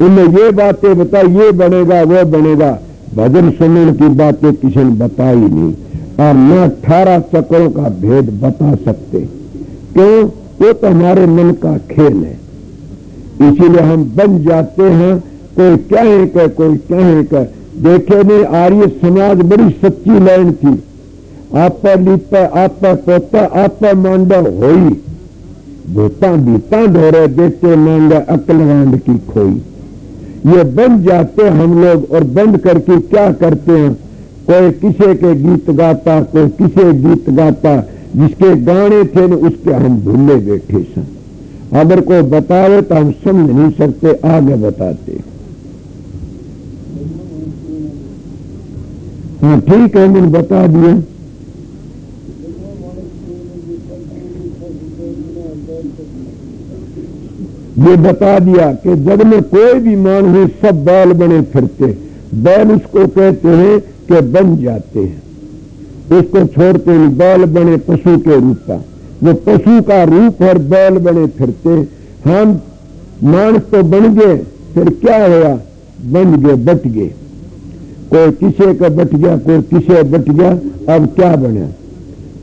उन्हें ये बातें बताई, ये बनेगा वो बनेगा। भजन सुनने की बातें किसी ने बताई नहीं। और न 18 चक्रों का भेद बता सकते। क्यों? वो तो हमारे मन का खेल है। इसीलिए हम बन जाते हैं। कोई कहे का, कोई कहे का। देखे नहीं, आर्य समाज बड़ी सच्ची लाइन थी। आप लीपा, आप पोता, आप मांडव होई, भूता बीता ढोरे, देते मांडा अकलवांड की खोई। ये बन जाते हम लोग। और बंद करके क्या करते हैं? कोई किसी के गीत गाता, कोई किसी गीत गाता। जिसके गाने थे न उसके हम भूले बैठे सन। अगर कोई बतावे तो हम समझ नहीं सकते, आगे बताते। हाँ ठीक है, मैंने बता दिया। ये बता दिया कि जग में कोई भी मान हो, सब बैल बने फिरते। बैल उसको कहते हैं कि बन जाते हैं, उसको छोड़ते नहीं। बैल बने पशु के रूप का, वो पशु का रूप और बैल बने फिरते। हम मानस तो बन गए, फिर क्या हुआ? बन गए, बट गए। कोई किसे का बट गया, कोई किसे बट गया। अब क्या बना?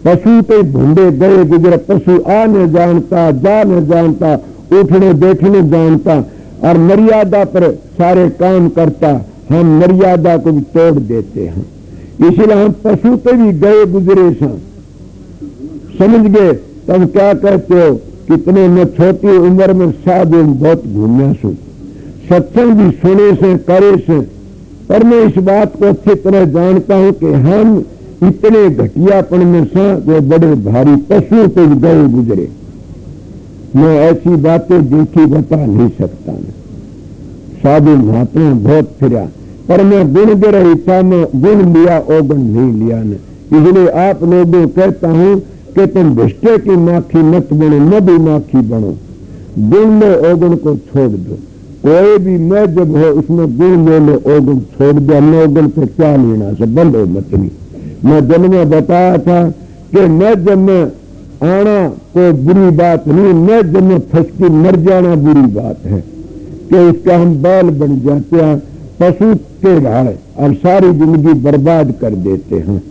पशु तो ढूंढे गए गुजरे। पशु आ न जानता, जा न जानता, उठने बैठने जानता, और मर्यादा पर सारे काम करता। हम मर्यादा को भी तोड़ देते हैं। इसलिए हम पशु पे भी गए गुजरे सा, समझ गए। तब क्या कहते हो, कितने न छोटी उम्र में साधु बहुत घूमने सु, सत्संग भी सुने से करे से। पर मैं इस बात को अच्छी तरह जानता हूं कि हम इतने घटियापन में सा जो बड़े भारी पशु पे गए गुजरे। मैं ऐसी बातें देखी बता नहीं सकता। साधु महात्मा बहुत फिरा, पर मैं गुण गिर इच्छा में गुण लिया ओगुण नहीं लिया न। इसलिए आप लोगों कहता हूं कि तुम भिष्टे की माखी मत बनो, न भी माखी बनो, गुण में ओगुण को छोड़ दो। कोई भी मैं जब हो उसमें गुण ले लो, ओगुण छोड़ दो। न ओगुण से क्या लेना से बंदो मत नहीं। मैं जन्म में बताया था कि न जन्म आना कोई बुरी बात नहीं, न जन्म फंसकी मर जाना बुरी बात है कि उसका हम बैल बन जाते हैं, पशु के भाड़ और सारी जिंदगी बर्बाद कर देते हैं।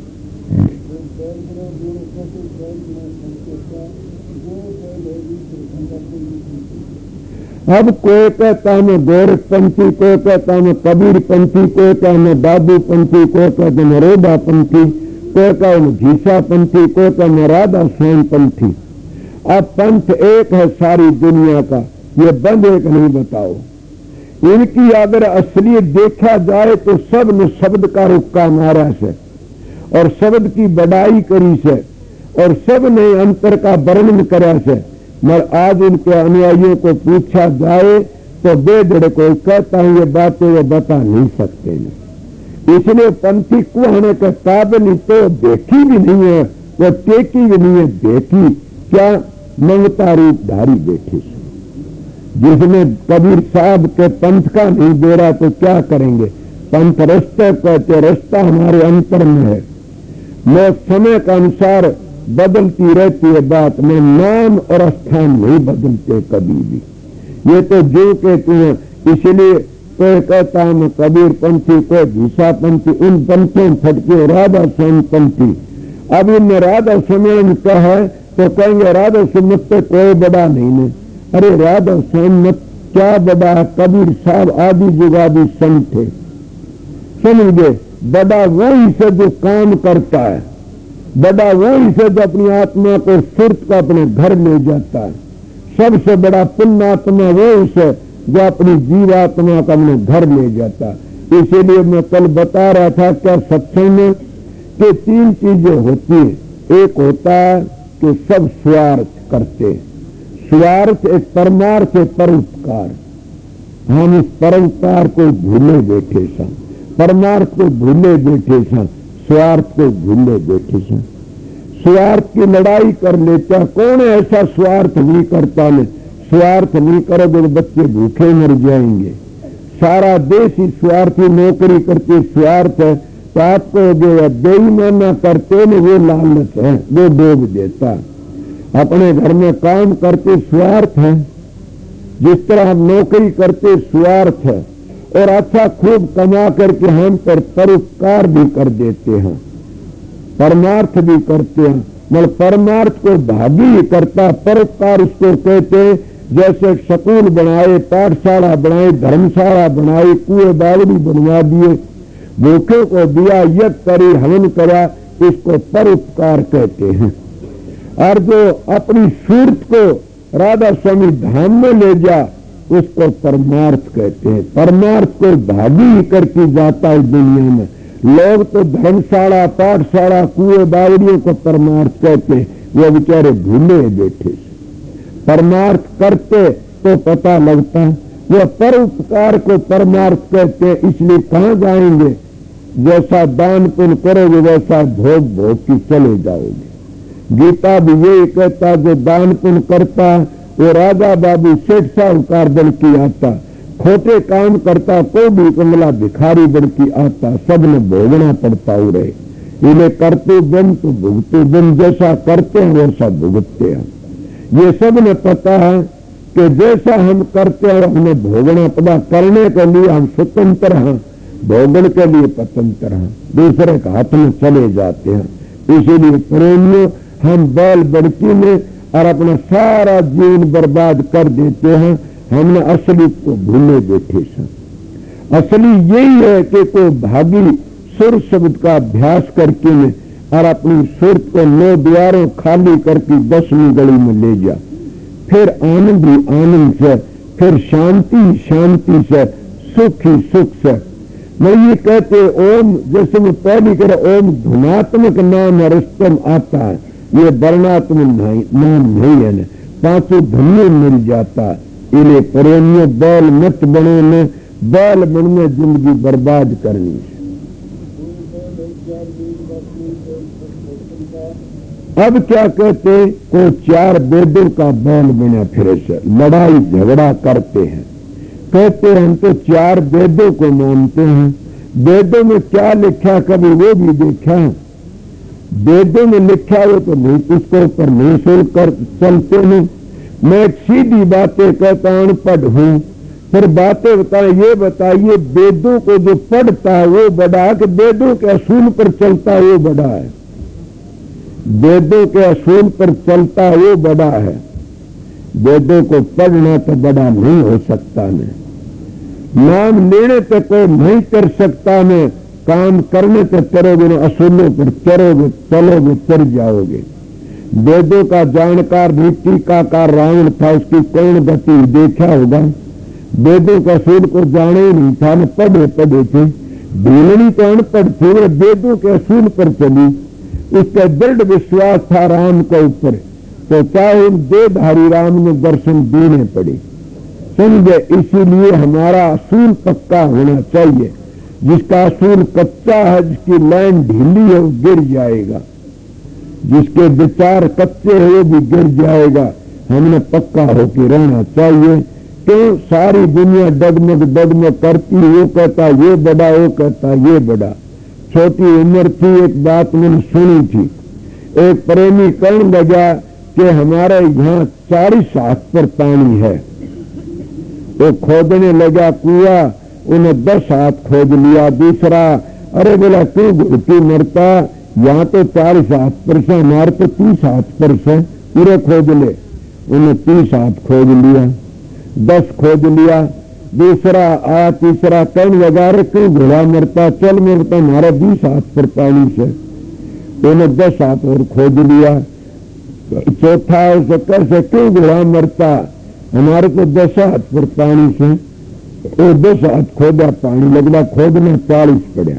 अब कोई कहता है मैं गोरख पंथी, कोई कहता है मैं कबीर पंथी, कोई कहता है मैं दादू पंथी, कोई कहता है मैं रोदा पंथी, कोई कहता है मैं घीसा पंथी, कोई कहता है मैं राधा स्वामी पंथी। अब पंथ एक है सारी दुनिया का, ये बंद एक नहीं। बताओ इनकी अगर असलियत देखा जाए तो सब ने शब्द का रुक्का मारा से और शब्द की बड़ाई करी से और सब ने अंतर का वर्णन करा से। मगर आज इनके अनुयायियों को पूछा जाए तो बेदड़ कोई कहता है ये बातें वो बता नहीं सकते हैं। इसलिए पंथी कुहने का काबिल तो देखी भी नहीं है, वो टेकी भी नहीं है देखी। क्या मंगता रूप धारी बैठे, जिसमें कबीर साहब के पंथ का नहीं दे रहा तो क्या करेंगे। पंथ रास्ते कहते, रास्ता हमारे अंतर में है। मैं समय के अनुसार बदलती रहती है बात में, नाम और स्थान नहीं बदलते कभी भी। ये तो जो कहते हैं, इसलिए कोई कहता है मैं कबीर पंथी, कोई घीसा पंथी, उन पंथों फटके राधा स्वामी पंथी। अब इनमें राधा सम्मेलन का है तो कहेंगे राधा स्वामी पे कोई बड़ा नहीं है। अरे राधा स्वामी क्या बड़ा है, कबीर साहब आदि जुगादि संत थे, समझ गए। बड़ा वही से जो काम करता है, बड़ा वही से जो अपनी आत्मा को सुर्त को अपने घर ले जाता है। सबसे बड़ा पुण्यात्मा वही से जो अपनी जीवात्मा को अपने घर ले जाता है। इसीलिए मैं कल बता रहा था क्या सत्संग में कि तीन चीजें होती है। एक होता है कि सब स्वार्थ करते, स्वार्थ एक परमार्थ एक परोपकार। हम इस परोपकार को भूले बैठे सा, परमार्थ को भूले बैठे सा, स्वार्थ को भूले बैठे सा। स्वार्थ की लड़ाई कर लेता, कौन ऐसा स्वार्थ नहीं करता ने। स्वार्थ नहीं करोगे तो बच्चे भूखे मर जाएंगे। सारा देश ही स्वार्थी नौकरी करके स्वार्थ है तो आपको जो बेईमाना करते न वो लालच है, वो डूब देता। अपने घर में काम करते स्वार्थ है, जिस तरह हम नौकरी करते स्वार्थ है, और अच्छा खूब कमा करके हम पर परोपकार भी कर देते हैं, परमार्थ भी करते हैं। मगर परमार्थ को भागी ही करता, परोपकार उसको कहते हैं। जैसे स्कूल बनाए, पाठशाला बनाई, धर्मशाला बनाई, कुएं बावड़ी बनवा दिए, भूखे को दिया, यज्ञ करी, हवन करा, इसको परोपकार कहते हैं। और जो अपनी सूरत को राधा स्वामी धाम में ले जा उसको परमार्थ कहते हैं। परमार्थ को भागी ही करके जाता है दुनिया में। लोग तो धर्मशाला, पाठशाला, कुएं बावड़ियों को परमार्थ कहते हैं, वो बेचारे भूले बैठे। परमार्थ करते तो पता लगता, वो परोपकार को परमार्थ कहते हैं। इसलिए कहाँ जाएंगे, जैसा दान पुण्य करोगे वैसा भोग भोग की चले जाओगे। गीता भी यही कहता, जो दान पुण्य करता वो राजा बाबू सेठ साहूकार बन की आता, खोटे काम करता कोई भी कंगला भिखारी बन की आता, सबने भोगना पड़ता हो रहे। इन्हें करते बन तो भुगते बन, जैसा करते हैं वैसा भुगतते हैं। ये सब ने पता है कि जैसा हम करते हैं हमें भोगना पड़ा। करने के लिए हम स्वतंत्र हैं, भोगन के लिए स्वतंत्र हैं, दूसरे के हाथ में चले जाते हैं। इसीलिए प्रेमियों हम बैल बड़की में और अपना सारा जीवन बर्बाद कर देते हैं। हमने असली को भूले बैठे हैं। असली यही है कि कोई भागी सुर शब्द का अभ्यास करके में और अपनी सुरत को 9 द्वारों खाली करके 10वीं गली में ले जा, फिर आनंद ही आनंद से, फिर शांति शांति से, सुख ही सुख से। मैं ये कहते ओम, जैसे मैं पहले कह रहा ओम धुनात्मक नाम हरिस्तम आता है, ये वर्णात्मक नाम नहीं है न, 5 धन्य मिल जाता। इले प्रेमियों बैल मत बनो न, बैल बनने जिंदगी बर्बाद करनी है। अब क्या कहते को 4 वेदों का बैल बना फिर से लड़ाई झगड़ा करते हैं। कहते हम तो 4 वेदों को मानते हैं, वेदों में क्या लिखा कभी वो भी देखा, वेदों में लिखा हो तो नहीं, उसको ऊपर नहीं सुन कर चलते नहीं। मैं सीधी बातें कहता अनपढ़ हूं, फिर बातें बताए, ये बताइए वेदों को जो पढ़ता है वो बड़ा है कि वेदों के असूल पर चलता है वो बड़ा है? वेदों के असूल पर चलता है वो बड़ा है। वेदों को पढ़ना तो बड़ा नहीं हो सकता ने, नाम लेने तो कोई नहीं कर सकता ने, काम करने तो करोगे न, असूलों पर चलोगे चलोगे चढ़ जाओगे। वेदों का जानकार टीकाकार रावण था, उसकी कौन गति देखा होगा? वेदों का असूल को जाने ही नहीं था, न पढ़े थे। भीलनी तो अनपढ़ थी, वो वेदों के असूल पर चली, उसका दृढ़ विश्वास था राम के ऊपर, तो चाहे देवधारी राम ने दर्शन देने पड़े, समझे। इसीलिए हमारा असूल पक्का होना चाहिए। जिसका असूल कच्चा है, जिसकी लाइन ढीली है वो गिर जाएगा, जिसके विचार कच्चे है वो भी गिर जाएगा। हमने पक्का होकर रहना चाहिए। क्यों सारी दुनिया डगमग डगमग करती, वो कहता ये बड़ा, वो कहता ये बड़ा। छोटी उम्र थी, एक बात मैंने सुनी थी, एक प्रेमी कहने लगा कि हमारे यहाँ 40 हाथ पर पानी है। वो खोदने लगा कुआ, उन्हें 10 हाथ खोद लिया। दूसरा अरे बोला क्यों घुटी मरता, यहाँ तो 40 हाथ पर से, हमारे तो 30 हाथ पर से, पूरे खोद ले। उन्हें 30 हाथ खोद लिया, 10 खोद लिया। दूसरा आया, तीसरा कहने लगा रे क्यों घोड़ा मरता, चल मरता, हमारा 20 हाथ पर पानी से। उन्हें 10 हाथ और खोद लिया। चौथा उसे कैसे क्यों घोड़ा मरता, हमारे को 10 हाथ पर पानी से। वो 10 हाथ खोदा, पानी लगना खोदना 40 पड़ा।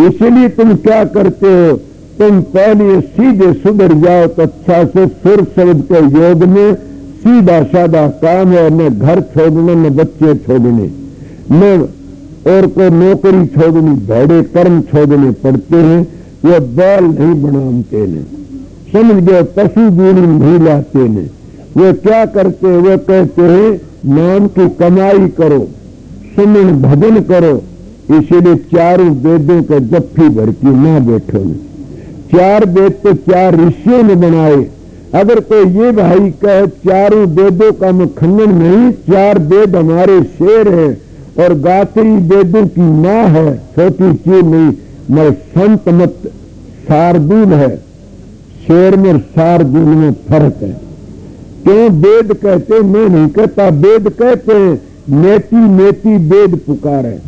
इसलिए तुम क्या करते हो, तुम पहले सीधे सुधर जाओ तो अच्छा से। सुर शब्द के योग में सीधा साधा काम है, न घर छोड़ने न बच्चे छोड़ने, न और कोई नौकरी छोड़नी, भेड़े कर्म छोड़ने पड़ते हैं। वो बैल नहीं बनाते ने, समझ गए, पशु बीड़ी नहीं लाते ने। वो क्या करते, वो कहते हैं नाम की कमाई करो, सुमन भजन करो। इसीलिए 4 वेदों के जफ्फी भर की ना बैठो ने। 4 वेद तो 4 ऋषियों ने बनाए। अगर कोई ये भाई कहे 4 वेदों का मैं खंडन नहीं, 4 वेद हमारे शेर है और गात्री वेदों की माँ है, छोटी चीज नहीं। मगर संत मत शार्दूल है, शेर में शार्दूल में फर्क है। क्यों वेद कहते, मैं नहीं कहता, वेद कहते हैं नेति नेति वेद पुकारे।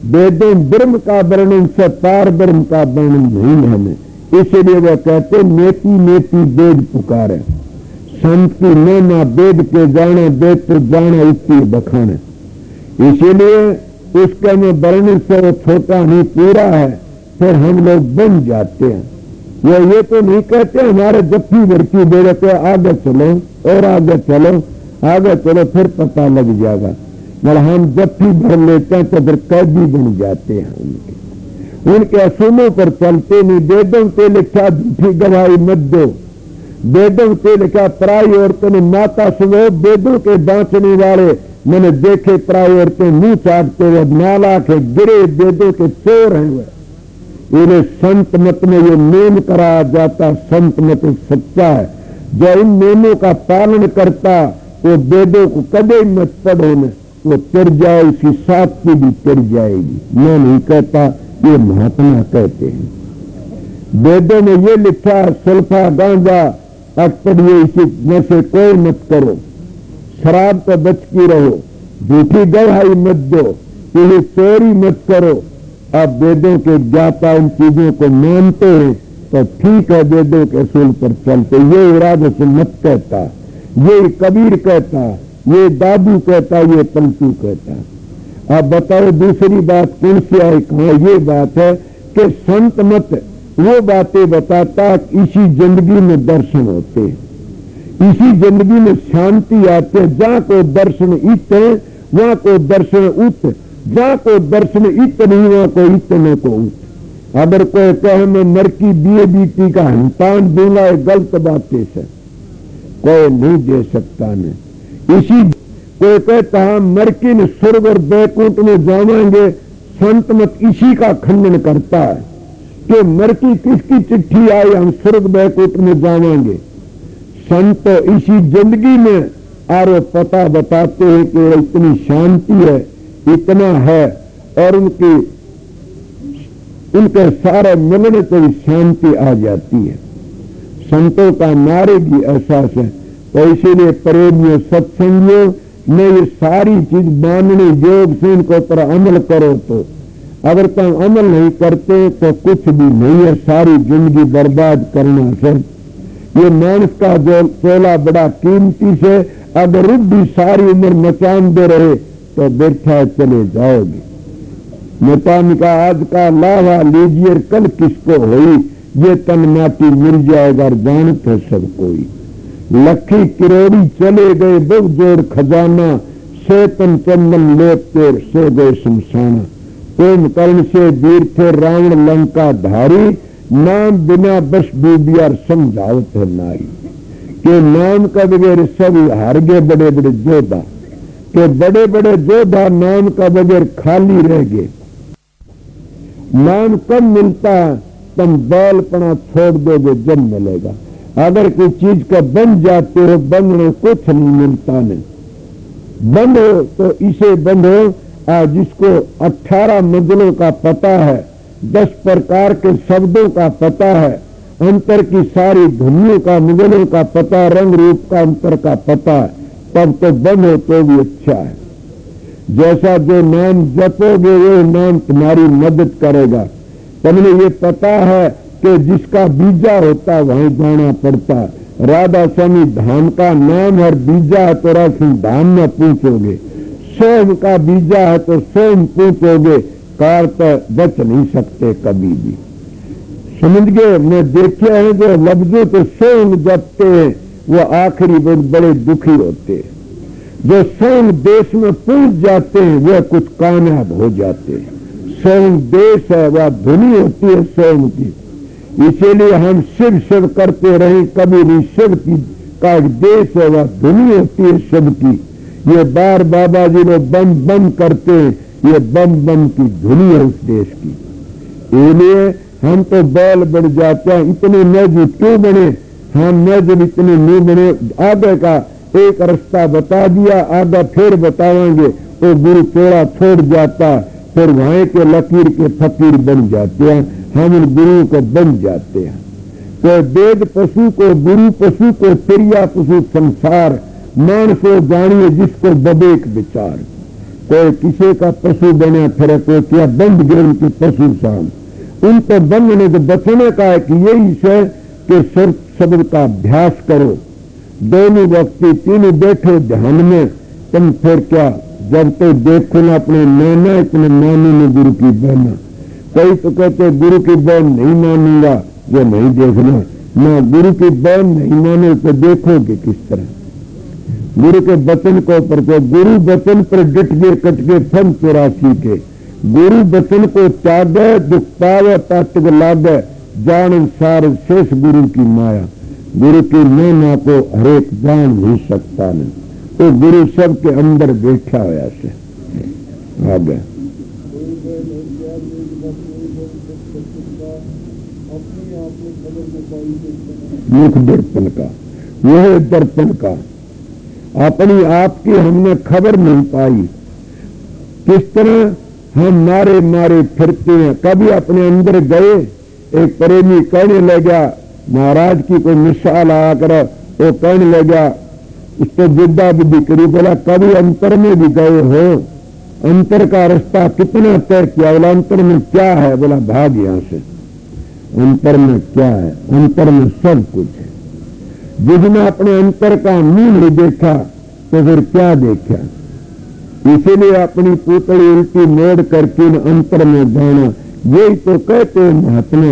वेदों ब्रह्म का वर्णन से पार ब्रह्म का वर्णन नहीं है हमें, इसलिए वह कहते नेति नेति वेद पुकारे। संत की नैना वेद के जाने, वेद तो जाने इतनी बखाने। इसीलिए उसके में वर्णन से वो छोटा नहीं पूरा है, फिर हम लोग बन जाते हैं। ये तो नहीं कहते हमारे जफ्फी भरती दे देते, आगे चलो और आगे चलो, आगे चलो, फिर पता लग जाएगा। मगर हम जफ्फी भर लेते हैं तो फिर कैदी बन जाते हैं। उनके असूलों पर चलते नहीं। वेदों से लिखा झूठी गवाही मत दो, वेदों से लिखा पराई औरतों ने माता सुनो। वेदों के बांचने वाले मैंने देखे, पराई औरतें मुंह चाटते हुए नाला के गिरे, वेदों के चोर हैं वे। इन्हें संत मत में ये नियम कराया जाता, संत मत सच्चा है। जो इन नियमों का पालन करता वो वेदों को कदे मत पढ़ो न, वो तिर जाए, उसकी साथ की भी तिर जाएगी। मैं नहीं कहता, ये महात्मा कहते हैं। वेदों में ये लिखा है सुल्फा गांजा अक्सर ये इसी में से कोई मत करो, शराब तो बच की रहो, झूठी गवाही मत दो, चोरी मत करो, अब वेदों के ज्ञाता इन चीजों को मानते हैं तो ठीक है, वेदों के असूल पर चलते। ये इरादा से मत कहता, ये कबीर कहता, ये दादू कहता, ये पंतु कहता। अब बताओ दूसरी बात कौन सी आई? कहाँ ये बात है कि संत मत वो बातें बताता, इसी जिंदगी में दर्शन होते, इसी जिंदगी में शांति आते। जहाँ को दर्शन इत है वहाँ को दर्शन उत, जहाँ को दर्शन इत नहीं वहाँ को इत न को उत। अगर कोई कहे मैं नरकी बीए बीटी का हिंतान दूंगा, गलत बातें से कोई नहीं दे सकता ने। इसी कोई कहता हम नरकी में स्वर्ग और बैकुंठ में जावाएंगे, संत मत इसी का खंडन करता है कि नरकी किसकी चिट्ठी आई हम स्वर्ग बैकुंठ में जावाएंगे। संत इसी जिंदगी में आरो पता बताते हैं कि इतनी शांति है, इतना है, और उनके सारे मिलने से भी शांति आ जाती है। संतों का नारे भी एहसास है। तो इसीलिए प्रेमियों सत्संगियों में ये सारी चीज मानने योग से इनको पर अमल करो। तो अगर तुम अमल नहीं करते तो कुछ भी नहीं है, सारी जिंदगी बर्बाद करना से। ये मानस का जो चोला बड़ा कीमती से, अगर रुद्धि सारी उम्र मचानते रहे तो बैठा चले जाओगे। मचान का आज का लावा लीजिए कल किसको हुई, ये तन माटी मिल जाएगा जानत है सब कोई। लखी किरोड़ी चले गए बहु जोड़ खजाना, सेतन चंदन लेपते सो गए शमशाना। प्रेम कर्ण से वीर थे रावण लंका धारी, नाम बिना बस डूबियार समझावत है नारी। के नाम का बगैर सब हार गए बड़े बड़े जोधा, के बड़े बड़े योद्धा नाम का बगैर खाली रह गए। नाम कब मिलता है? तुम बैलपना छोड़ दोगे जब मिलेगा। अगर कोई चीज का बन जाते हो, बंधने कुछ नहीं मिलता नहीं। बंधो तो इसे बंधो जिसको 18 मंजिलों का पता है, 10 प्रकार के शब्दों का पता है, अंतर की सारी ध्वनियों का मुगलों का पता, रंग रूप का अंतर का पता है, तब तो बंधो तो भी अच्छा है। जैसा जो नाम जपोगे वो नाम तुम्हारी मदद करेगा। तुमने ये पता है कि जिसका बीजा होता वहीं जाना पड़ता। राधा स्वामी धाम का नाम है, बीजा है तो राशन धाम में पूछोगे। सोम का बीजा है तो सोम पूछोगे, कार तो बच नहीं सकते कभी भी। समझ गए? मैं देखे हैं जो लफ्जों तो सोम जपते हैं वो आखिरी बड़े दुखी होते हैं। जो सोम देश में पहुंच जाते हैं वह कुछ कामयाब हो जाते हैं। सोम देश है, वह धुनी होती है सोम की। इसीलिए हम शिव शिव करते रहे, कभी भी शिव की का एक देश है, वह धुनी होती है शिव की। ये बार बाबा जी लोग बम बम करते हैं, ये बम बम की धुनी है उस देश की। इसलिए हम तो बैल बढ़ जाते हैं, इतने मौजूद क्यों बने? हम मौजूद इतने नहीं बने। आगे का एक रास्ता बता दिया, आगे फिर बताएंगे तो गुरु चोड़ा छोड़ जाता, फिर वहां के लकीर के फकीर बन जाते हैं। हम उन गुरु को बन जाते हैं। तो वेद पशु को, गुरु पशु को, प्रिया पशु संसार, मानस को जानिए जिसको बबेक विचार। कोई किसी का पशु बने फिर कोई क्या बंद गए उनके पशु शाम। उनको बंधने के बचने का है कि यही है कि सिर्फ शब्द का अभ्यास करो। दोनों व्यक्ति तीनों बैठे ध्यान में, तुम फिर क्या जब तो देखो ना अपने नाना इतने नानी ने गुरु की बहना। कई तो कहते गुरु की बहन नहीं मानूंगा, जो नहीं देखना ना गुरु की बहन नहीं माने तो देखोगे किस तरह। गुरु के वचन को पर तो गुरु वचन पर डट गए कट गए फन 84 के। गुरु वचन को त्यागे दुख पावे तात्विक लागे, जान सार शेष गुरु की माया। गुरु की महिमा को हरेक जान नहीं सकता नहीं, तो गुरु सबके अंदर बैठा हुआ से आ गया। मुख दर्पण का, वह दर्पण का अपनी आपकी हमने खबर नहीं पाई। किस तरह हम मारे मारे फिरते हैं। कभी अपने अंदर गए, एक प्रेमी कहने लगा, महाराज की कोई मिसाल आकर वो कहने लगा, उसको विद्या विधि करी। बोला कभी अंतर में भी गए हो? अंतर का रास्ता कितना तय किया? बोला अंतर में क्या है? बोला भाग यहां से। अंतर में क्या है? अंतर में सब कुछ है। जिसने अपने अंतर का मुंह नहीं देखा तो फिर क्या देखा? इसीलिए अपनी पुतली उल्टी मोड़ करके अंतर में जाना, यही तो कहते हैं महात्मा।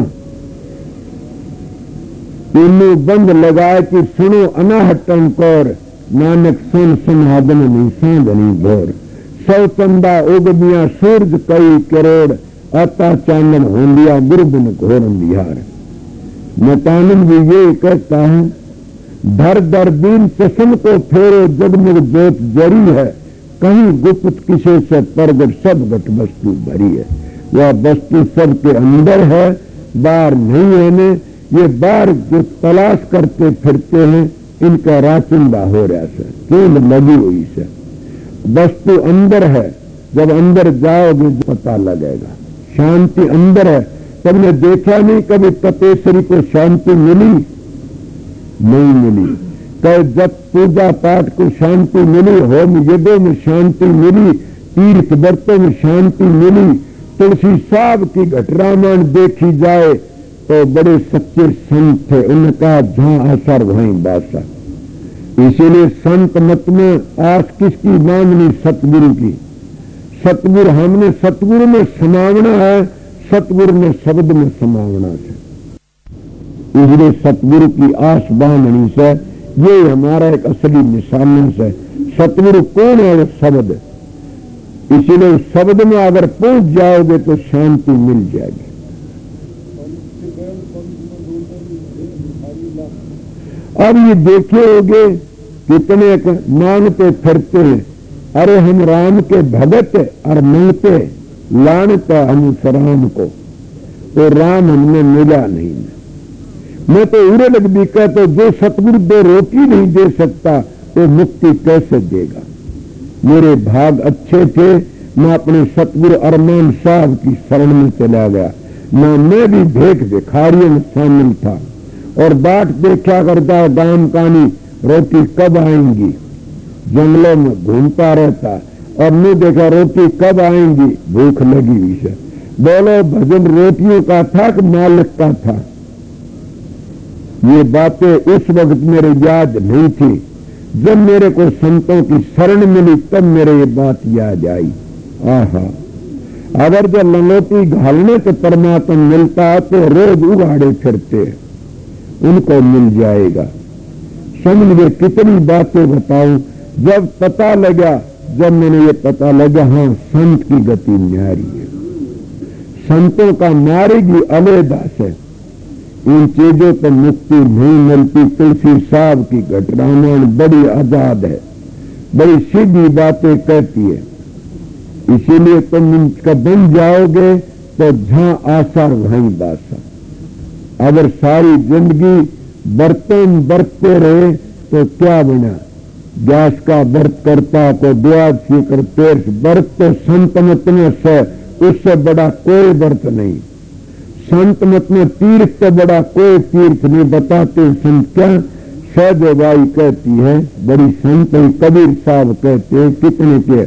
इन्हें बंद लगाए कि सुनो अनाहटन कौर, नानक सुन सुनादन नहीं सांधनी भोर। सौ चंदा उगमिया सूरज कई करोड़, आता चांदन होंदिया गुरुबिन घोर बिहार। मतानंद भी ये कहता है, धर दर दीन चश्म को फेरो जगमग जोत जरी है, कहीं गुप्त किसे से प्रगट सब घट वस्तु भरी है। वह वस्तु सबके अंदर है, बाहर नहीं है ने। ये बाहर जो तलाश करते फिरते हैं, इनका राचुंदा हो रहा है, क्यों लगी हुई से। वस्तु अंदर है, जब अंदर जाओगे पता लगेगा। शांति अंदर है। तुमने देखा नहीं कभी तपेश्वरी को शांति मिली? नहीं मिली। तो जब पूजा पाठ को शांति मिली, होम यज्ञों में शांति मिली, तीर्थ व्रतों में शांति मिली, तुलसी साहब की घटरामायण देखी जाए तो बड़े सच्चे संत थे। उनका जहां असर वहीं बासा। इसीलिए संत मत में आस किसकी मांगनी? सतगुरु की। सतगुरु हमने सतगुरु में समावना है, सतगुरु ने शब्द में समावना है। इसलिए सतगुरु की आस बांधनी से ये हमारा एक असली निशान है। सतगुरु कौन है? वो शब्द। इसीलिए शब्द में अगर पहुंच जाओगे तो शांति मिल जाएगी। अब ये देखे होगे कितने मांगते फिरते हैं, अरे हम राम के भगत और मिलते लानता हम उस राम को, तो राम हमने मिला नहीं। मैं तो उड़े लग भी कहता, जो सतगुरु दो रोटी नहीं दे सकता तो मुक्ति कैसे देगा? मेरे भाग अच्छे थे, मैं अपने सतगुरु अरमान साहब की शरण में चला गया। मैं भी भेंट भिखारियों में शामिल था और बाट देखा करता, गांव कानी रोटी कब आएंगी। जंगलों में घूमता रहता और मैं देखा रोटी कब आएंगी, भूख लगी हुई है। बोलो भजन रोटियों का था कि मालिक का था? ये बातें उस वक्त मेरे याद नहीं थी। जब मेरे को संतों की शरण मिली तब मेरे ये बात याद आई। आहा, अगर जब लंगोटी घालने से परमात्मा मिलता तो रोज उगाड़े फिरते, उनको मिल जाएगा। समझ गए कितनी बातें बताऊं। जब पता लगा, जब मैंने ये पता लगा, हाँ संत की गति न्यारी है, संतों का मार्ग ही अलग है। इन चीजों पर मुक्ति नहीं मिलती। तुलसी साहब की घटरामायण बड़ी आजाद है, बड़ी सीधी बातें कहती है। इसीलिए तुम इनका बन जाओगे तो जहां आशा वहीं बासा। अगर सारी जिंदगी बर्तन बरतते रहे तो क्या बना? गैस का व्रत करता को द्वाद सीकर तेर्स व्रत तो संत मत में से, उससे बड़ा कोई व्रत नहीं। संत मत में तीर्थ से बड़ा कोई तीर्थ नहीं। बताते संत क्या? सहजबाई कहती है, बड़ी संत है, कबीर साहब कहते हैं, कितने के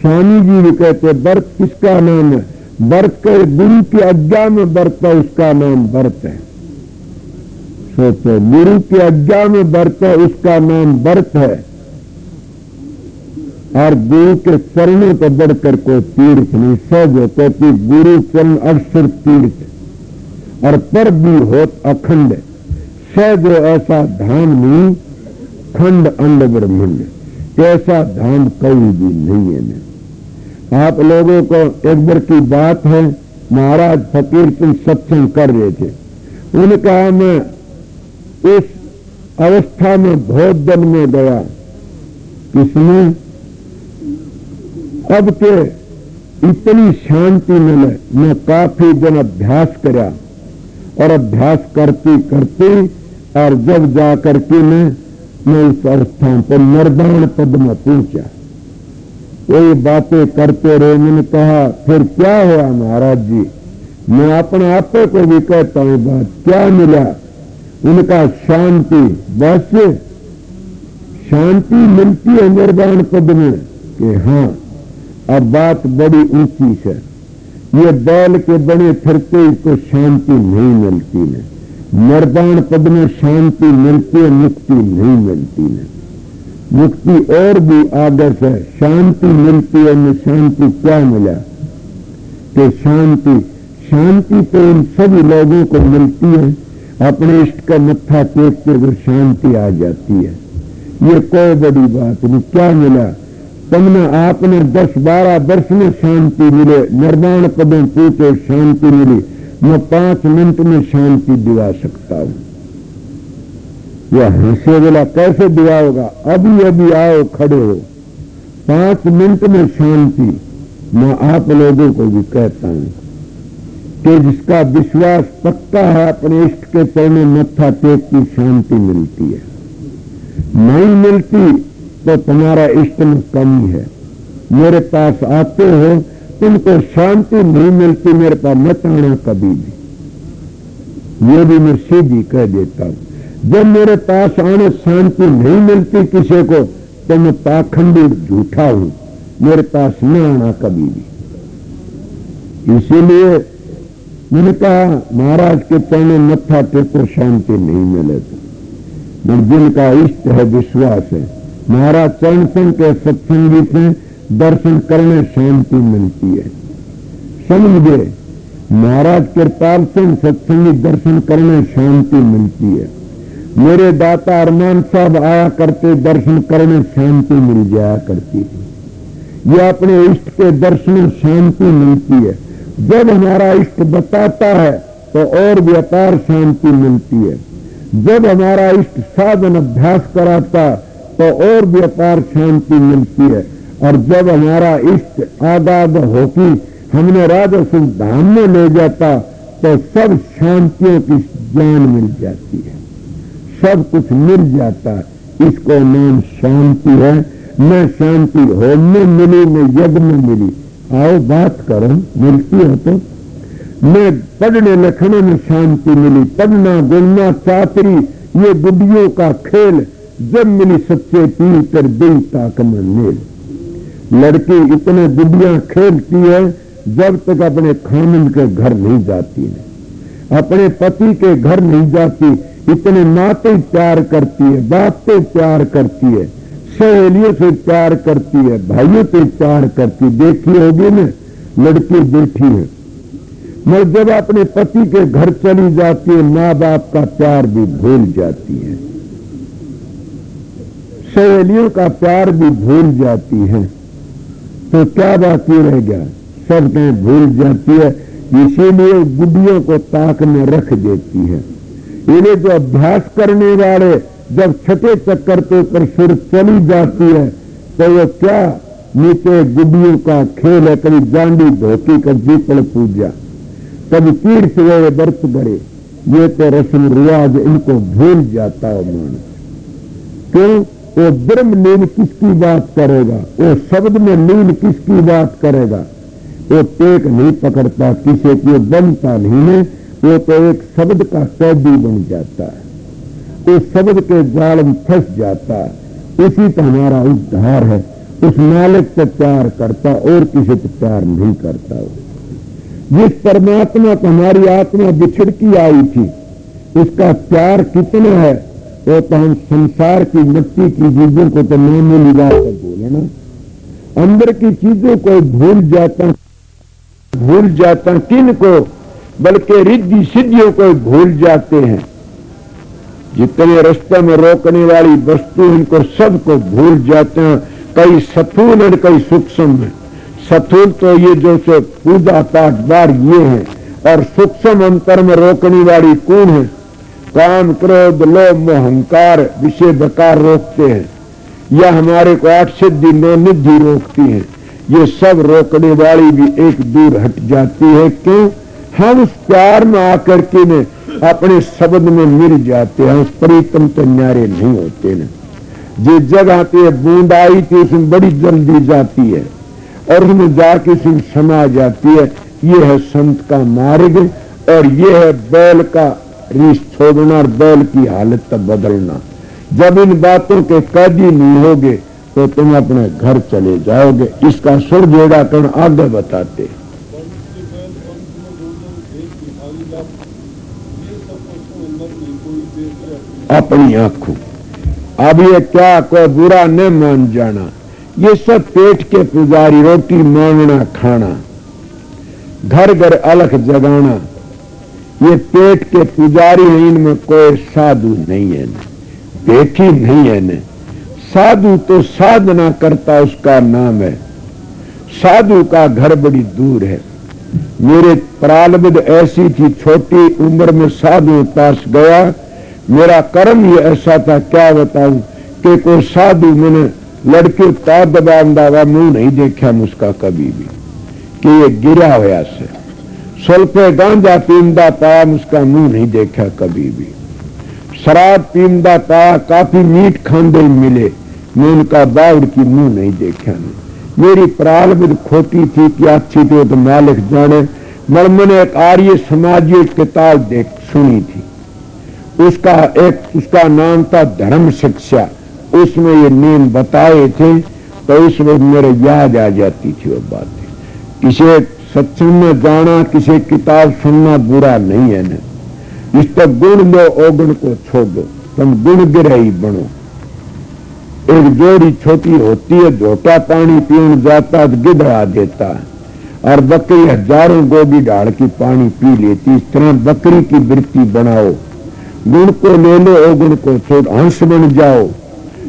स्वामी जी भी कहते, व्रत किसका नाम है? व्रत के गुरु की आज्ञा में व्रत है, उसका नाम व्रत है। सोचो, गुरु की आज्ञा में व्रत है, उसका नाम व्रत है। और गुरु के चरणों को बढ़कर कोई तीर्थ नहीं। सहज होते कि गुरु चरण अवसर तीर्थ और पर भी होत अखंड। सहज ऐसा धाम नहीं, खंड अंड ब्रह्मंड ऐसा धाम कोई भी नहीं है। आप लोगों को एक बार की बात है, महाराज फकीर सिंह सत्संग कर रहे थे। उन्होंने कहा, मैं इस अवस्था में बहुत दिन में गया। किसमें? अब के इतनी शांति मिले। मैं काफी दिन अभ्यास करा और अभ्यास करते करते और जब जाकर के मैं उस अवस्था पर निर्वाण पद में पहुंचा। वही बातें करते रहे। मैंने कहा, फिर क्या हुआ महाराज जी? मैं अपने आप को भी कहता हूं, बात क्या मिला? उनका शांति, बस शांति मिलती है निर्वाण पद में कि हाँ अब बात बड़ी ऊंची है। ये बैल के बने फिरते ही तो शांति नहीं मिलती न, निर्वाण पद में शांति मिलती है, मुक्ति नहीं मिलती न। मुक्ति और भी आगे से शांति मिलती है न। शांति क्या मिला कि शांति तो इन सभी लोगों को मिलती है। अपने इष्ट का मत्था टेकते हुए शांति आ जाती है। ये कोई बड़ी बात नहीं। क्या मिला तुमने? आपने 10-12 वर्ष में शांति मिले, निर्वाण पदों पूछे शांति मिली। मैं 5 मिनट में शांति दिवा सकता हूं। यह हंसे वाला कैसे दिवाओगा? अभी अभी आओ, खड़े हो। 5 मिनट में शांति मैं आप लोगों को भी कहता हूं कि जिसका विश्वास पक्का है, अपने इष्ट के चरणों मत्था टेक की शांति मिलती है। नहीं मिलती तो तुम्हारा इष्ट में कमी है। मेरे पास आते हो, तुमको शांति नहीं मिलती, मेरे पास मत आना कभी भी। ये भी मैं सीधी कह देता हूं। जब मेरे पास आने शांति नहीं मिलती किसी को, तो मैं पाखंडी झूठा हूं। मेरे पास न आना कभी भी। इसीलिए मैंने कहा महाराज के चरणों मत्था टेको, शांति नहीं मिले तो। जिनका इष्ट है, विश्वास है, महाराज चरण संग के सत्संगी से दर्शन करने शांति मिलती है। समझे? महाराज कृपाल सिंह सत्संगी दर्शन करने शांति मिलती है। मेरे दाता अरमान साहब आया करते, दर्शन करने शांति मिल जाया करती है। यह अपने इष्ट के दर्शन शांति मिलती है। जब हमारा इष्ट बताता है तो और व्यापार शांति मिलती है। जब हमारा इष्ट साधन अभ्यास कराता तो और व्यापार शांति मिलती है। और जब हमारा इष्ट आगाद होकी हमने राजा सिंह धाम में ले जाता तो सब शांतियों की ज्ञान मिल जाती है, सब कुछ मिल जाता है। इसको नाम शांति है। न शांति होम में मिली, न यज्ञ में मिली। आओ बात करो, मिलती हो तो। न पढ़ने लिखने में शांति मिली, पढ़ना गुणना चातरी ये गुड्डियों का खेल। जब मिली सच्चे पीर कर दिल ताक में मेल। लड़की इतने गुड्डियां खेलती है जब तक अपने खामिंद के घर नहीं जाती है, अपने पति के घर नहीं जाती। इतने नाते प्यार करती है, बाप से प्यार करती है, सहेलियों से प्यार करती है, भाइयों से प्यार करती। देखी होगी ना, लड़की बैठी है, मगर जब अपने पति के घर चली जाती है, माँ बाप का प्यार भी भूल जाती है, सहेलियों का प्यार भी भूल जाती है। तो क्या बाकी रह गया? सब कहीं भूल जाती है। इसीलिए गुड्डियों को ताक में रख देती है। इन्हें जो अभ्यास करने वाले जब छठे चक्कर के ऊपर सुर चली जाती है तो वो क्या नीचे गुड्डियों का खेल है। कभी जांडी धोती, कभी पीपल पूजा, कभी तीर्थ गए व्रत करे। ये तो रस्म रिवाज इनको भूल जाता है मानस। क्यों? वो ब्रह्म लीन किसकी बात करेगा? वो शब्द में लीन किसकी बात करेगा? वो टेक नहीं पकड़ता किसी की, बनता नहीं है। वो तो एक शब्द का कैदी बन जाता है, उस शब्द के जाल में फंस जाता है। उसी तो हमारा उद्धार है। उस मालिक से प्यार करता और किसी से प्यार नहीं करता। जिस परमात्मा को हमारी आत्मा बिछड़ की आई थी, उसका प्यार कितना है वो तो हम संसार की मिट्टी की चीजों को तो मामूली बात कर बोले ना। अंदर की चीजों को भूल जाता किन को, बल्कि रिद्धि सिद्धियों को भूल जाते हैं। जितने रास्ते में रोकने वाली वस्तु इनको सबको भूल जाते हैं। कई स्थूल और कई सूक्ष्म है। स्थूल तो ये जो से पूजा पाठ बार ये है, और सूक्ष्म अंतर में रोकने वाली कौन है? काम क्रोध लोभ मोह अहंकार विषय बकार रोकते हैं, या हमारे को 8 सिद्धि 9 निधि रोकती है। ये सब रोकने वाली भी एक दूर हट जाती है। क्यों? हम उस प्यार में आकर के ने अपने शब्द में मिल जाते हैं। उस प्रीतम तो न्यारे नहीं होते न। जिस जगह पे बूंद आई थी उसमें बड़ी जल्दी जाती है और उसमें जाके उसमें समा जाती है। ये है संत का मार्ग, और ये है बैल का रीस छोड़ना और बैल की हालत तक बदलना। जब इन बातों के कैदी नहीं होगे तो तुम अपने घर चले जाओगे। इसका सुर जोड़ाकरण आगे बताते। अपनी आंखों, अब ये क्या कोई बुरा न मान जाना, ये सब पेट के पुजारी, रोटी मांगना खाना, घर घर अलख जगाना, ये पेट के पुजारी हैं, इनमें कोई साधु नहीं है न, देखी नहीं है न। साधु तो साधना करता उसका नाम है, साधु का घर बड़ी दूर है। मेरे प्रारब्ध ऐसी थी, छोटी उम्र में साधु पास गया, मेरा कर्म ये ऐसा था, क्या बताऊं कि कोई साधु मैंने लड़के तार दबांदा हुआ मुंह नहीं देखा मुझका कभी भी, कि ये गिरा हुआ से सल्फे गांजा पींदा पाया, मुझका मुंह नहीं देखा कभी भी। शराब पींदा पाया, काफी मीठ खांदे मिले, मैं उनका बावड़ की मुंह नहीं देखा। मेरी प्रारब्ध खोटी थी कि अच्छी थी तो मालिक जाने। मगर मैंने एक आर्य समाजी किताब देख सुनी थी, उसका नाम था धर्म शिक्षा, उसमें ये नियम बताए थे, तो उसमें मेरे याद आ जाती थी वो बातें। किसी सत्संग में जाना, किसी किताब सुनना बुरा नहीं है न। इस तक गुण लो, अवगुण को छोड़ दो, तुम गुण गिरही बनो। एक जोड़ी छोटी होती है, झोटा पानी पीने जाता तो गिदड़ा देता है, और बकरी हजारों गोभी डाल की पानी पी लेती। इस तरह बकरी की वृत्ति बनाओ, गुण को ले लो, अवगुण को छोड़, हंस बन जाओ,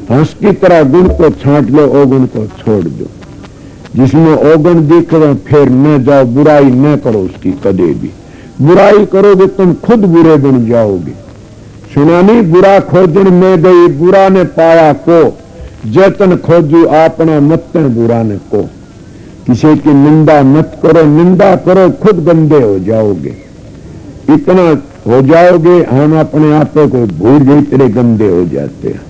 हंस की तरह गुण को छांट लो, अवगुण को छोड़ दो। जिसमें अवगुण दिख रहा फिर न जाओ, बुराई न करो उसकी कदे भी। बुराई करोगे तुम खुद बुरे बन जाओगे। सुना नहीं, बुरा खोजन में गई बुरा ने पाया को, जतन खोजू अपना मत्तन बुरा ने को। किसी की निंदा मत करो, निंदा करो खुद गंदे हो जाओगे। इतना हो जाओगे हम अपने आप को भूल गए, इतने गंदे हो जाते हैं।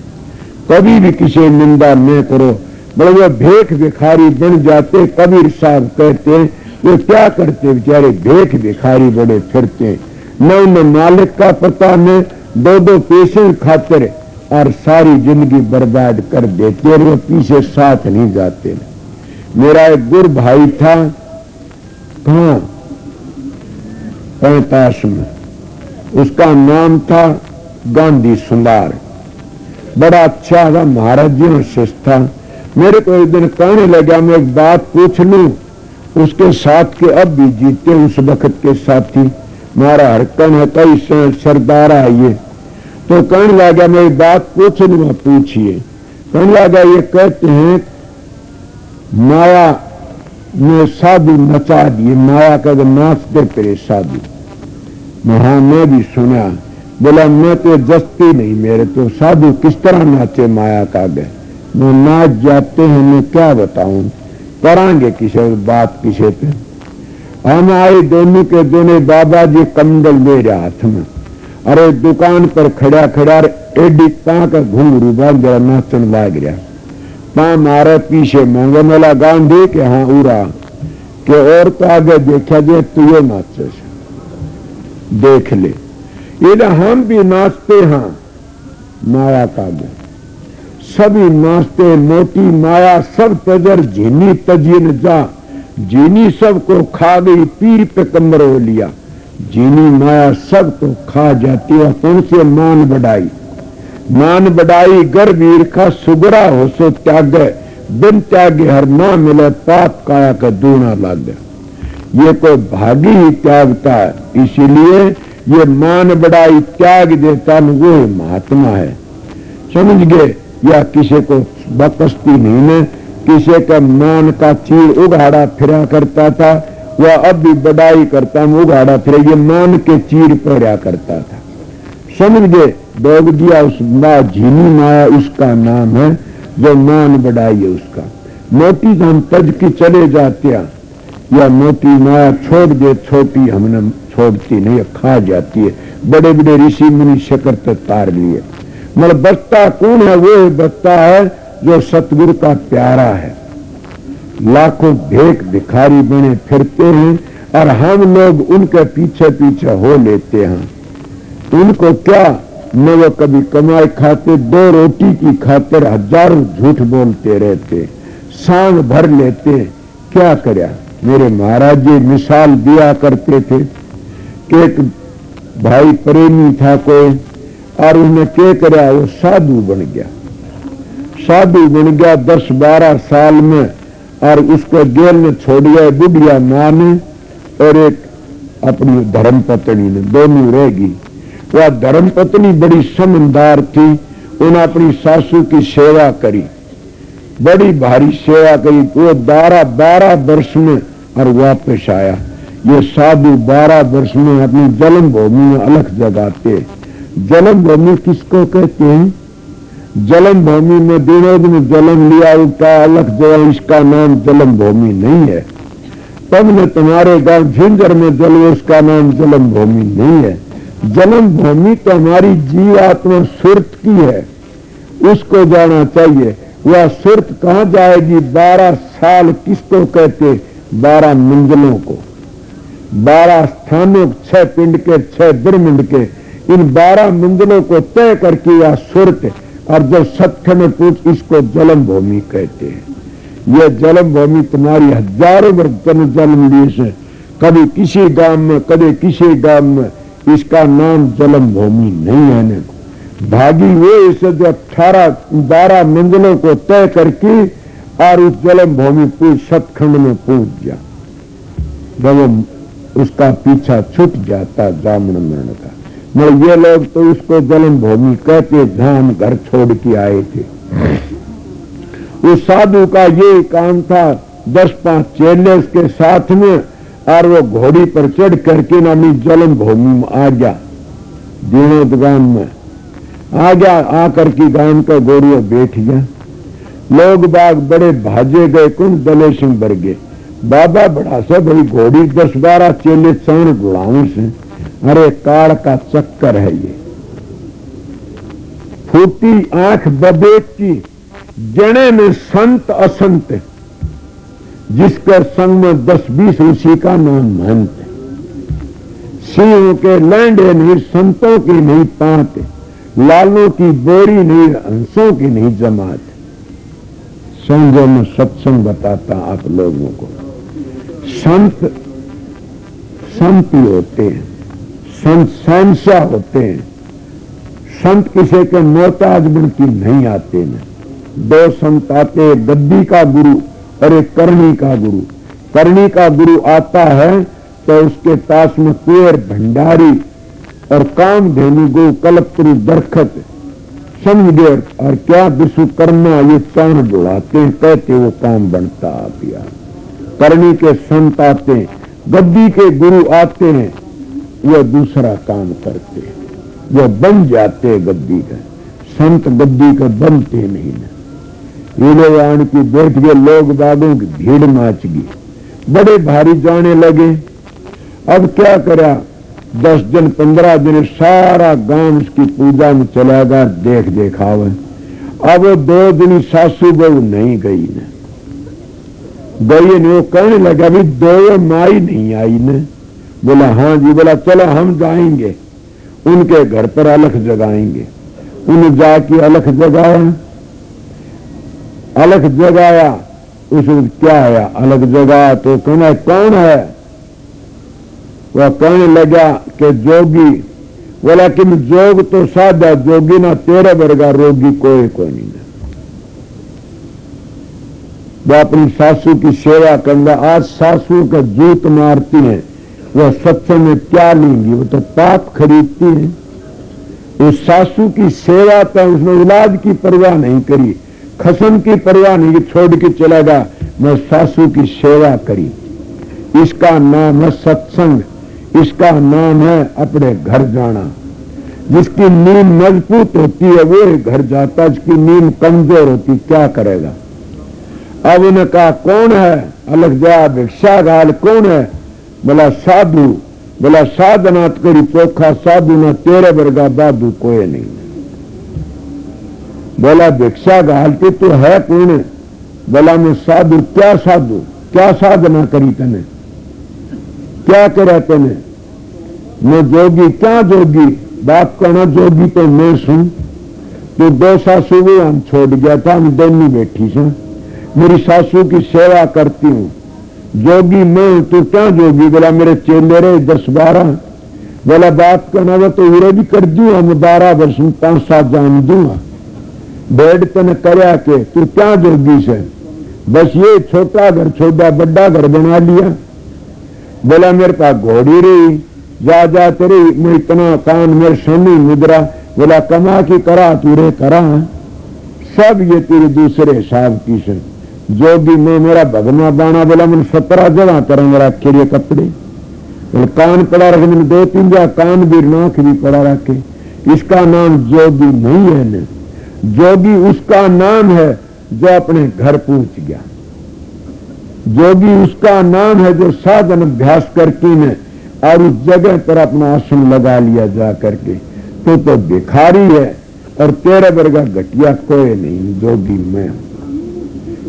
कभी भी किसी निंदा न करो, बड़े वो भेख भिखारी बन जाते। कबीर साहब कहते हैं वो क्या करते बेचारे, भेख भिखारी बड़े फिरते, न उन्हें मालिक का पता, न दो दो पैसे खातिर, और सारी जिंदगी बर्बाद कर देते, और वो पीछे साथ नहीं जाते। मेरा एक गुरु भाई था, कहाँ 45 में, उसका नाम था गांधी सुंदर, बड़ा अच्छा था, महाराजियों शिष्य था। मेरे को एक दिन कहने लगा मैं एक बात पूछ लूं, उसके साथ के अब भी जीते उस वक्त के साथी, मारा हरकन है, कई सरदार है ये। तो कहने लगा मैं एक बात पूछ लूंगा, पूछिए। कहने लगा ये कहते हैं माया ने साधु नचा दिए, माया का नाचते फिरे साधु। हाँ मैं भी सुना। बोला मैं तो जस्ती नहीं, मेरे तो साधु किस तरह नाचे माया का गए, वो नाच जाते हैं, मैं क्या बताऊं, करांगे किसी बात किसी पे। हम आए दोनों के दोनों, बाबा जी कमंडल मेरे हाथ में, अरे दुकान पर खड़ा खड़ा एडी पा का घुंघरू बांध जरा नाचन लाग रहा, पा मारे पीछे मांगे मेला गांधी के हाँ उड़ा के, और तो आगे देखा जे तू ये नाचे देख ले। ये हम भी नाचते हैं माया का गए, सभी नाचते, मोटी माया सब तजर झीनी तजीन जा, जीनी सबको खा गई, पीर पे कमर हो लिया। जीनी माया सबको खा जाती है, कौन से मान बढ़ाई, मान बढ़ाई गर्भीर का सुगरा हो सो त्यागे, बिन त्यागे हर ना मिले, पाप काया का दूना लग गया। ये कोई भागी ही त्यागता है, इसीलिए ये मान बढ़ाई त्याग देता न वो महात्मा है, समझ गए। या किसी को बकस्ती नहीं ने, किसी का मान का चीर उगाड़ा फिरा करता था, वह अब भी बढ़ाई करता उगाड़ा फिर, ये मान के चीर पड़ा करता था, समझ गए। डोग दिया उस झीनी माया उसका नाम है, जो मान बढ़ाई है उसका। मोटी हम तज की चले जाते हैं, या मोटी माया छोड़ दे, छोटी हमने छोड़ती नहीं, खा जाती है। बड़े बड़े ऋषि मुनि शकर तो तार लिए, मतलब बचता कौन है, वो बचता है जो सतगुरु का प्यारा है। लाखों भेख भिखारी बने फिरते हैं, और हम लोग उनके पीछे पीछे हो लेते हैं। उनको क्या न वो कभी कमाए खाते, 2 रोटी की खातिर हजारों झूठ बोलते रहते, सांग भर लेते। क्या करया? मेरे महाराज जी मिसाल दिया करते थे। एक भाई प्रेमी था कोई, और उसने क्या करया, वो साधु बन गया। साधु बन गया 10-12 साल में, और उसको जेल में छोड़ गया बुढ़िया मां ने और एक अपनी धर्म पत्नी ने, दोनों रहेगी। वह धर्म पत्नी बड़ी समझदार थी, उन्हें अपनी सासू की सेवा करी, बड़ी भारी सेवा करी। वो 12 वर्ष में और वापस आया। ये साधु 12 वर्ष में अपनी जन्म भूमि में अलख जगाते। जन्म भूमि किसको कहते हैं? जन्म भूमि में दिनों दिन जन्म लिया, उसका अलख जगह, इसका नाम जन्म भूमि नहीं है। तुमने तुम्हारे गांव झिंझर में जल, उसका नाम जन्म भूमि नहीं है। जन्म भूमि तो हमारी जीवात्मा सुरत की है, उसको जाना चाहिए। वह सुरत कहाँ जाएगी? 12 साल किसको कहते? 12 मंजिलों को, 12 स्थानों, 6 पिंड के, 6 ब्रह्मंड के, इन 12 मंजिलों को तय करके वह सुरत। और जब सत्य में पूछ, इसको जन्म भूमि कहते हैं। यह जन्म भूमि तुम्हारी हजारों वर्ष जन्म लिए से, कभी किसी गांव में, कभी किसी गांव में, इसका नाम जन्म भूमि नहीं है। ने भागी वो इसे जो 12 मंजिलों को तय करके और उस जन्म भूमि पूछ सतखंड में पूछ जा, जब उसका पीछा छूट जाता जामन मरण का। मगर ये लोग तो उसको जन्म भूमि कहते, जहां हम घर छोड़ के आए थे। उस साधु का ये काम था, 10-5 चेले उसके साथ में, और वो घोड़ी पर चढ़ करके अपनी जन्म भूमि में आ गया। दीनोद गांव में आ गया, आकर के गांव का गोरियो बैठ गया। लोग बाग बड़े भाजे गए, कुंड दले सिंह भर गए। बाबा बड़ा सा भाई घोड़ी 10-12 चेले चाण गुड़ाऊ से, अरे काल का चक्कर है ये। फूटी आंख बबेटी, जने में संत असंत, जिसके संग में 10-20 उसी का नाम महंत। सिंहों के लैंडे नहीं, संतों की नहीं पात, लालों की बोरी नहीं, हंसों की नहीं जमात। समझो, मैं सत्संग बताता आप लोगों को। संत संत ही होते हैं, संत शहंशाह होते हैं। संत किसी के मोहताज बन के नहीं आते न। 2 संत आते, गद्दी का गुरु और एक करनी का गुरु। करनी का गुरु आता है तो उसके पास में कुंवर भंडारी और कामधेनु गो कल्पतरु दरखत, समझ गए। और क्या विश्वकर्मा ये चाण बुलाते हैं, कहते वो काम बनता आप यार। करनी के संत आते हैं, गद्दी के गुरु आते हैं, वो दूसरा काम करते हैं, वो बन जाते हैं गद्दी का। संत गद्दी का बनते नहीं न। हीरोवाण की बैठ गए, लोग बागों की भीड़ नाच गई, बड़े भारी जाने लगे। अब क्या करा, 10 दिन 15 दिन सारा गांव उसकी पूजा में चला गया, देख देखावे। अब वो 2 दिन सासू बहू नहीं गई न, गई ने। वो कहने लगा, अभी 2 माई नहीं आई न। बोला हाँ जी। बोला चलो हम जाएंगे, उनके घर पर अलख जगाएंगे। उन्हें जाके अलख जगाया। अलख जगाया, उसमें क्या है, अलख जगाया तो कहना कौन है? वह कहने लगा कि जोगी। बोला कि जोग तो साधा, जोगी ना तेरे वर्गा रोगी कोई नहीं। वो अपनी सासू की सेवा करना। आज सासू का जूत मारती है, वह सत्संग में क्या लेंगी? वो तो पाप खरीदती है। उस सासू की सेवा तो उसने इलाज की परवाह नहीं करी, खसम की परवाह नहीं, छोड़ के चला गया। मैं सासू की सेवा करी। इसका नाम है सत्संग, इसका नाम है अपने घर जाना। जिसकी नींद मजबूत होती है वो घर जाता, जिसकी नींद कमजोर होती क्या करेगा? अब उन्हें कहा कौन है? अलग जा भिक्षा गाल कौन है? बोला साधु। बोला साधना करी चोखा साधु ना तेरे वर्गा बाधु कोई नहीं। बोला भिक्षा घालती तो है कौन? बोला मैं साधु। क्या साधु? क्या साधना करी तने? क्या करा तने? मैं जोगी। क्या जोगी? बाप कहना जोगी तो मैं सुन, तो दो सासू भी हम छोड़ गया था, हम दोनों बैठी से, मेरी सासू की सेवा करती हूँ, जोगी मैं, तू क्या जोगी? बोला मेरे चेले रहे 10-12। बोला बाप कहना वो तो उरे भी कर दूँ, हम 12 वर्ष में 5-7 जान दूंगा। बेड तने करया के तू क्या जोगी से? बस ये छोटा घर छोटा बड़ा घर बना लिया। बोला मेरे पास घोड़ी रही, जा जा तेरी मैं इतना कान मेरे सोनी मुद्रा। बोला कमा की करा तूरे करा, सब ये तेरे दूसरे हिसाब की से। जोगी मैं मेरा भगना बाना। बोला मैंने 17 जगह तरंग रखे ये कपड़े, कान पड़ा रखे, मैंने 2-3 जगह कान भी नाक भी पड़ा रखे। इसका नाम जोगी नहीं है न, जोगी उसका नाम है जो अपने घर पहुंच गया। जोगी उसका नाम है जो साधन अभ्यास करके ने और उस जगह पर अपना आसन लगा लिया जा करके। तो भिखारी है और तेरे वर्गा घटिया कोई नहीं, जोगी मैं।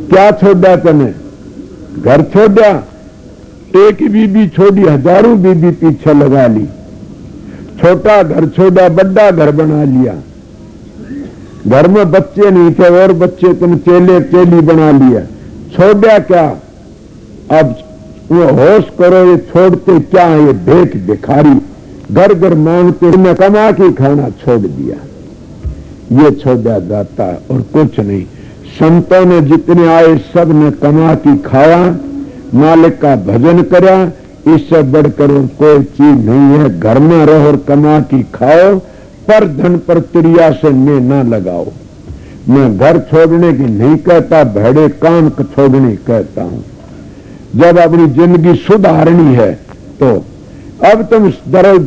क्या छोड़ा तने? घर छोड़ा, एक बीबी छोड़ी, हजारों बीबी पीछे लगा ली। छोटा घर छोड़ा, बड़ा घर बना लिया। घर में बच्चे नहीं थे और बच्चे तुम चेले चेली बना लिया। छोड़ा क्या? अब वो होश करो, ये छोड़ते क्या है? ये भेख भिखारी घर घर मांगते, इन्हें कमा के खाना छोड़ दिया। ये छोड़ा जाता और कुछ नहीं। संतों ने जितने आए सब ने कमा के खाया, मालिक का भजन करा, इससे बढ़कर कोई चीज नहीं है। घर में रहो और कमा के खाओ, पर धन पर त्रिया से मैं न लगाओ। मैं घर छोड़ने की नहीं कहता, भेड़े काम छोड़ने कहता हूं। जब अपनी जिंदगी सुधारनी है तो अब तुम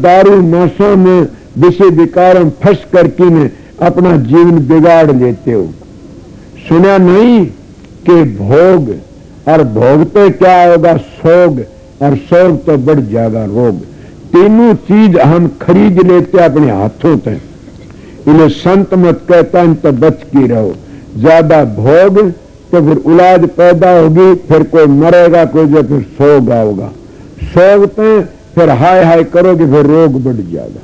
दारू नशों में विषय विकार में फंस करके ने अपना जीवन बिगाड़ लेते हो। सुना नहीं कि भोग और भोगते क्या होगा? सोग, और सोग तो बढ़ जाएगा रोग। तीनों चीज हम खरीद लेते अपने हाथों से। इन्हें संत मत कहता, इन तो बच के रहो। ज्यादा भोग तो फिर औलाद पैदा होगी, फिर कोई मरेगा, कोई जो फिर सोग आओगा। सोगते फिर हाय हाय करोगे, फिर रोग बढ़ जाएगा।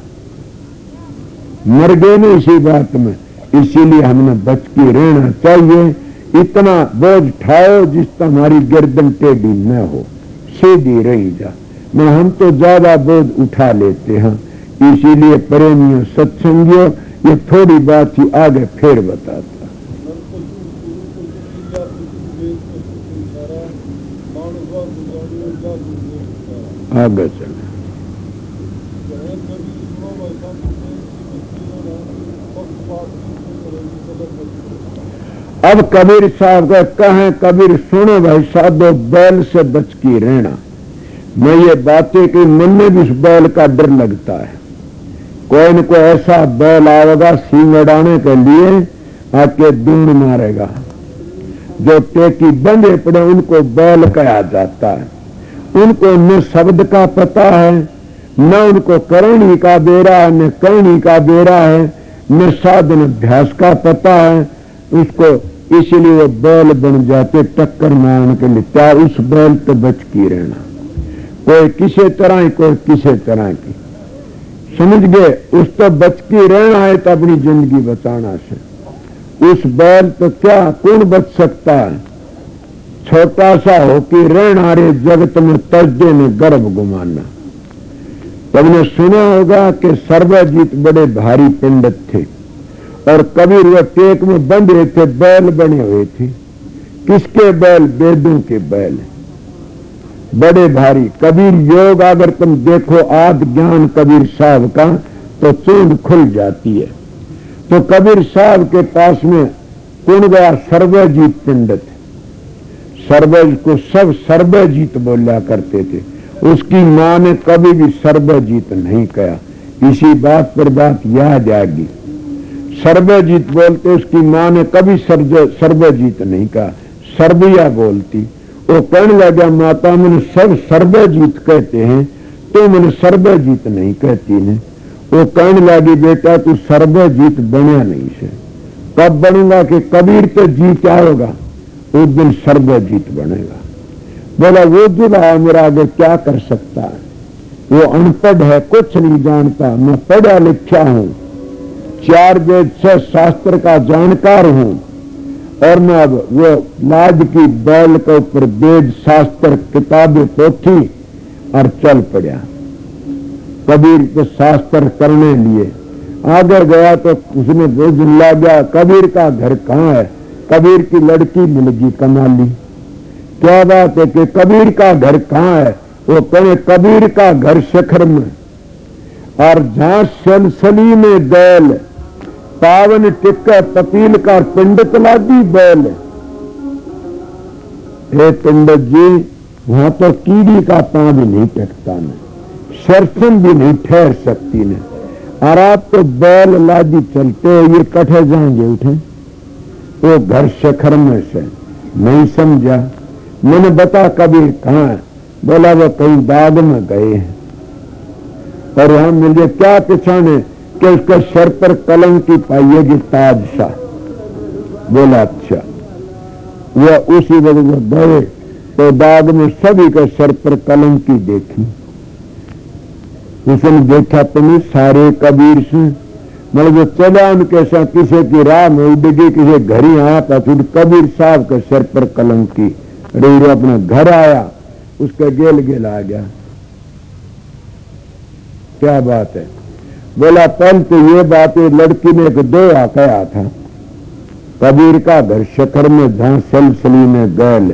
मर गए ना इसी बात में। इसीलिए हमने बच के रहना चाहिए। इतना बोझ ठाओ जिस तुम्हारी गर्दन टेढ़ी न हो, सीधी रही जा। मैं हम तो ज्यादा बोझ उठा लेते हैं। इसीलिए प्रेमियों सत्संगियों, ये थोड़ी बात ही आगे फिर बताता आगे चले। अब कबीर साहब का कहें, कबीर सुनो भाई साधो, बैल से बच के रहना। मैं ये बातें कि मन में भी उस बैल का डर लगता है। कोई न कोई ऐसा बैल आएगा सींग अड़ाने के लिए, आके दूर मारेगा। जो टेकी बंधे पड़े उनको बैल कहा जाता है। उनको न शब्द का पता है, न उनको करणी का बेरा है, न करणी का बेरा है, न साधन अभ्यास का पता है उसको। इसलिए वो बैल बन जाते टक्कर मारने के लिए। क्या उस बैल तो बच के रहना। कोई किसी तरह, कोई किसी तरह की, समझ गए? उस तो बच के रहना है तो अपनी जिंदगी बचाना से। उस बैल तो क्या कौन बच सकता है? छोटा सा होके रहना रे जगत में, तजदे में गर्भ गुमाना। तुमने सुना होगा कि सर्वजीत बड़े भारी पंडित थे और कबीर वह टेक में बंधे थे, बैल बने हुए थे। किसके बैल? वेदों के बैल, बड़े भारी। कबीर योग अगर तुम देखो आद ज्ञान कबीर साहब का तो चूंद खुल जाती है। तो कबीर साहब के पास में कौन गया? सर्वजीत पंडित। सर्वज को सब सर्वजीत बोला करते थे। उसकी मां ने कभी भी सर्वजीत नहीं कहा। इसी बात पर बात याद आएगी। सर्वजीत बोलते, उसकी मां ने कभी सर्वजीत नहीं कहा, सर्विया बोलती। वो कहने लगा माता मैंने सब सर्वजीत कहते हैं, तो मैंने सर्वजीत नहीं कहती ने। वो कहने लगी बेटा तू सर्वजीत बना नहीं से। कब बनूंगा? कि कबीर तो जीत आएगा उस दिन सर्वजीत बनेगा। बोला वो जुड़ा मेरा आगे क्या कर सकता है? वो अनपढ़ है, कुछ नहीं जानता, मैं पढ़ा लिखा हूं, 4 वेद 6 शास्त्र का जानकार हूं, और मैं अब वो लाज की बैल के ऊपर वेद शास्त्र किताबें पोथी और चल पड़ा कबीर के शास्त्र करने लिए। आगे गया तो उसने बोझने लगा, कबीर का घर कहाँ है? कबीर की लड़की मिल गई कमाली। क्या बात है कि कबीर का घर कहाँ है? वो कहे कबीर का घर शिखर में, और जहां सलसली में बैल, पावन टिक्का पतील का पिंड तलादी बैल। हे पंडित जी, वहां तो कीड़ी का पांव भी नहीं टिकता न, सरसम भी नहीं ठहर सकती न, और आप तो बैल लादी चलते, ये कठे जाएंगे उठे? वो घर शिखर में से नहीं समझा। मैंने बता कबीर कहाँ है? बोला वो कहीं बाग में गए हैं, और यहां मुझे क्या पहचाने कि उसके सर पर कलंक की पाइएगी ताजशाह। बोला अच्छा। वह उसी वक्त गए तो बाग में सभी के सर पर कलंक की देखी। उसने देखा तुम सारे कबीर से, मतलब जो चला उनके साथ किसी की राह में उड़गी, किसी घर ही आया पाछुड़ कबीर साहब के सर पर कलंक की। रेड़ो अपना घर आया, उसका गेल गेल आ गया। क्या बात है? बोला पल तो ये बात है, लड़की ने एक दो कहा था, कबीर का घर शिखर में जहां सलसली में गैल,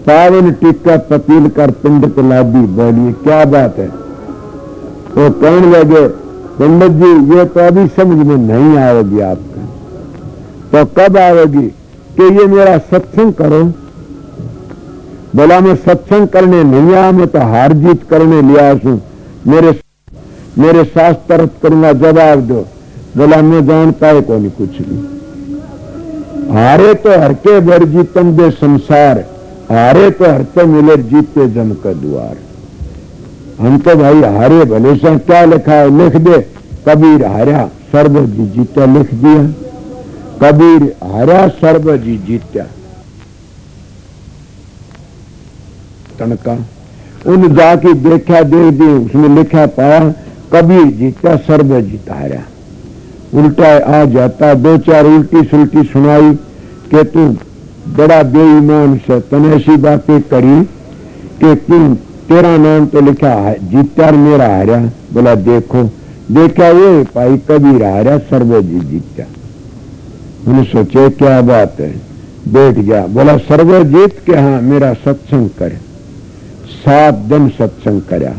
पावन टिक्का पतील कर पिंड तलादी बोलिए। क्या बात है? वो कहने लगे पंडित जी ये तो अभी समझ में नहीं आएगी आपका, तो कब आएगी? कि ये मेरा सत्संग करो। बोला मैं सत्संग करने नहीं आया, मैं तो हार जीत करने लिया हूं, मेरे शास्त्र करूंगा, जवाब दो। बोला मैं जानता है कौन कुछ नहीं, हारे तो हर के बर जीतम दे संसार, हारे तो हरते मिले जीते जम का द्वार। हम तो भाई हारे भले से क्या लिखा है? लिख दे कबीर हारा सर्व जी जीता, लिख दिया कबीर हारा सर्व जी जीता। तनका उन जाके देखा, देख दी, उसमें लिखा पाया कबीर जीता सर्व जीता हारा। उल्टा आ जाता, 2-4 उल्टी सुल्टी सुनाई कि तू बड़ा बेईमान से तने ऐसी बातें करी कि तू तेरा नाम तो लिखा है जीता मेरा हारा। बोला देखो, देखा वो पाई कबीर हारा सर्व जी जीता। मैंने सोचे क्या बात है, बैठ गया। बोला सर्व जीत के हाँ मेरा सत्संग कर। 7 दिन सत्संग करा।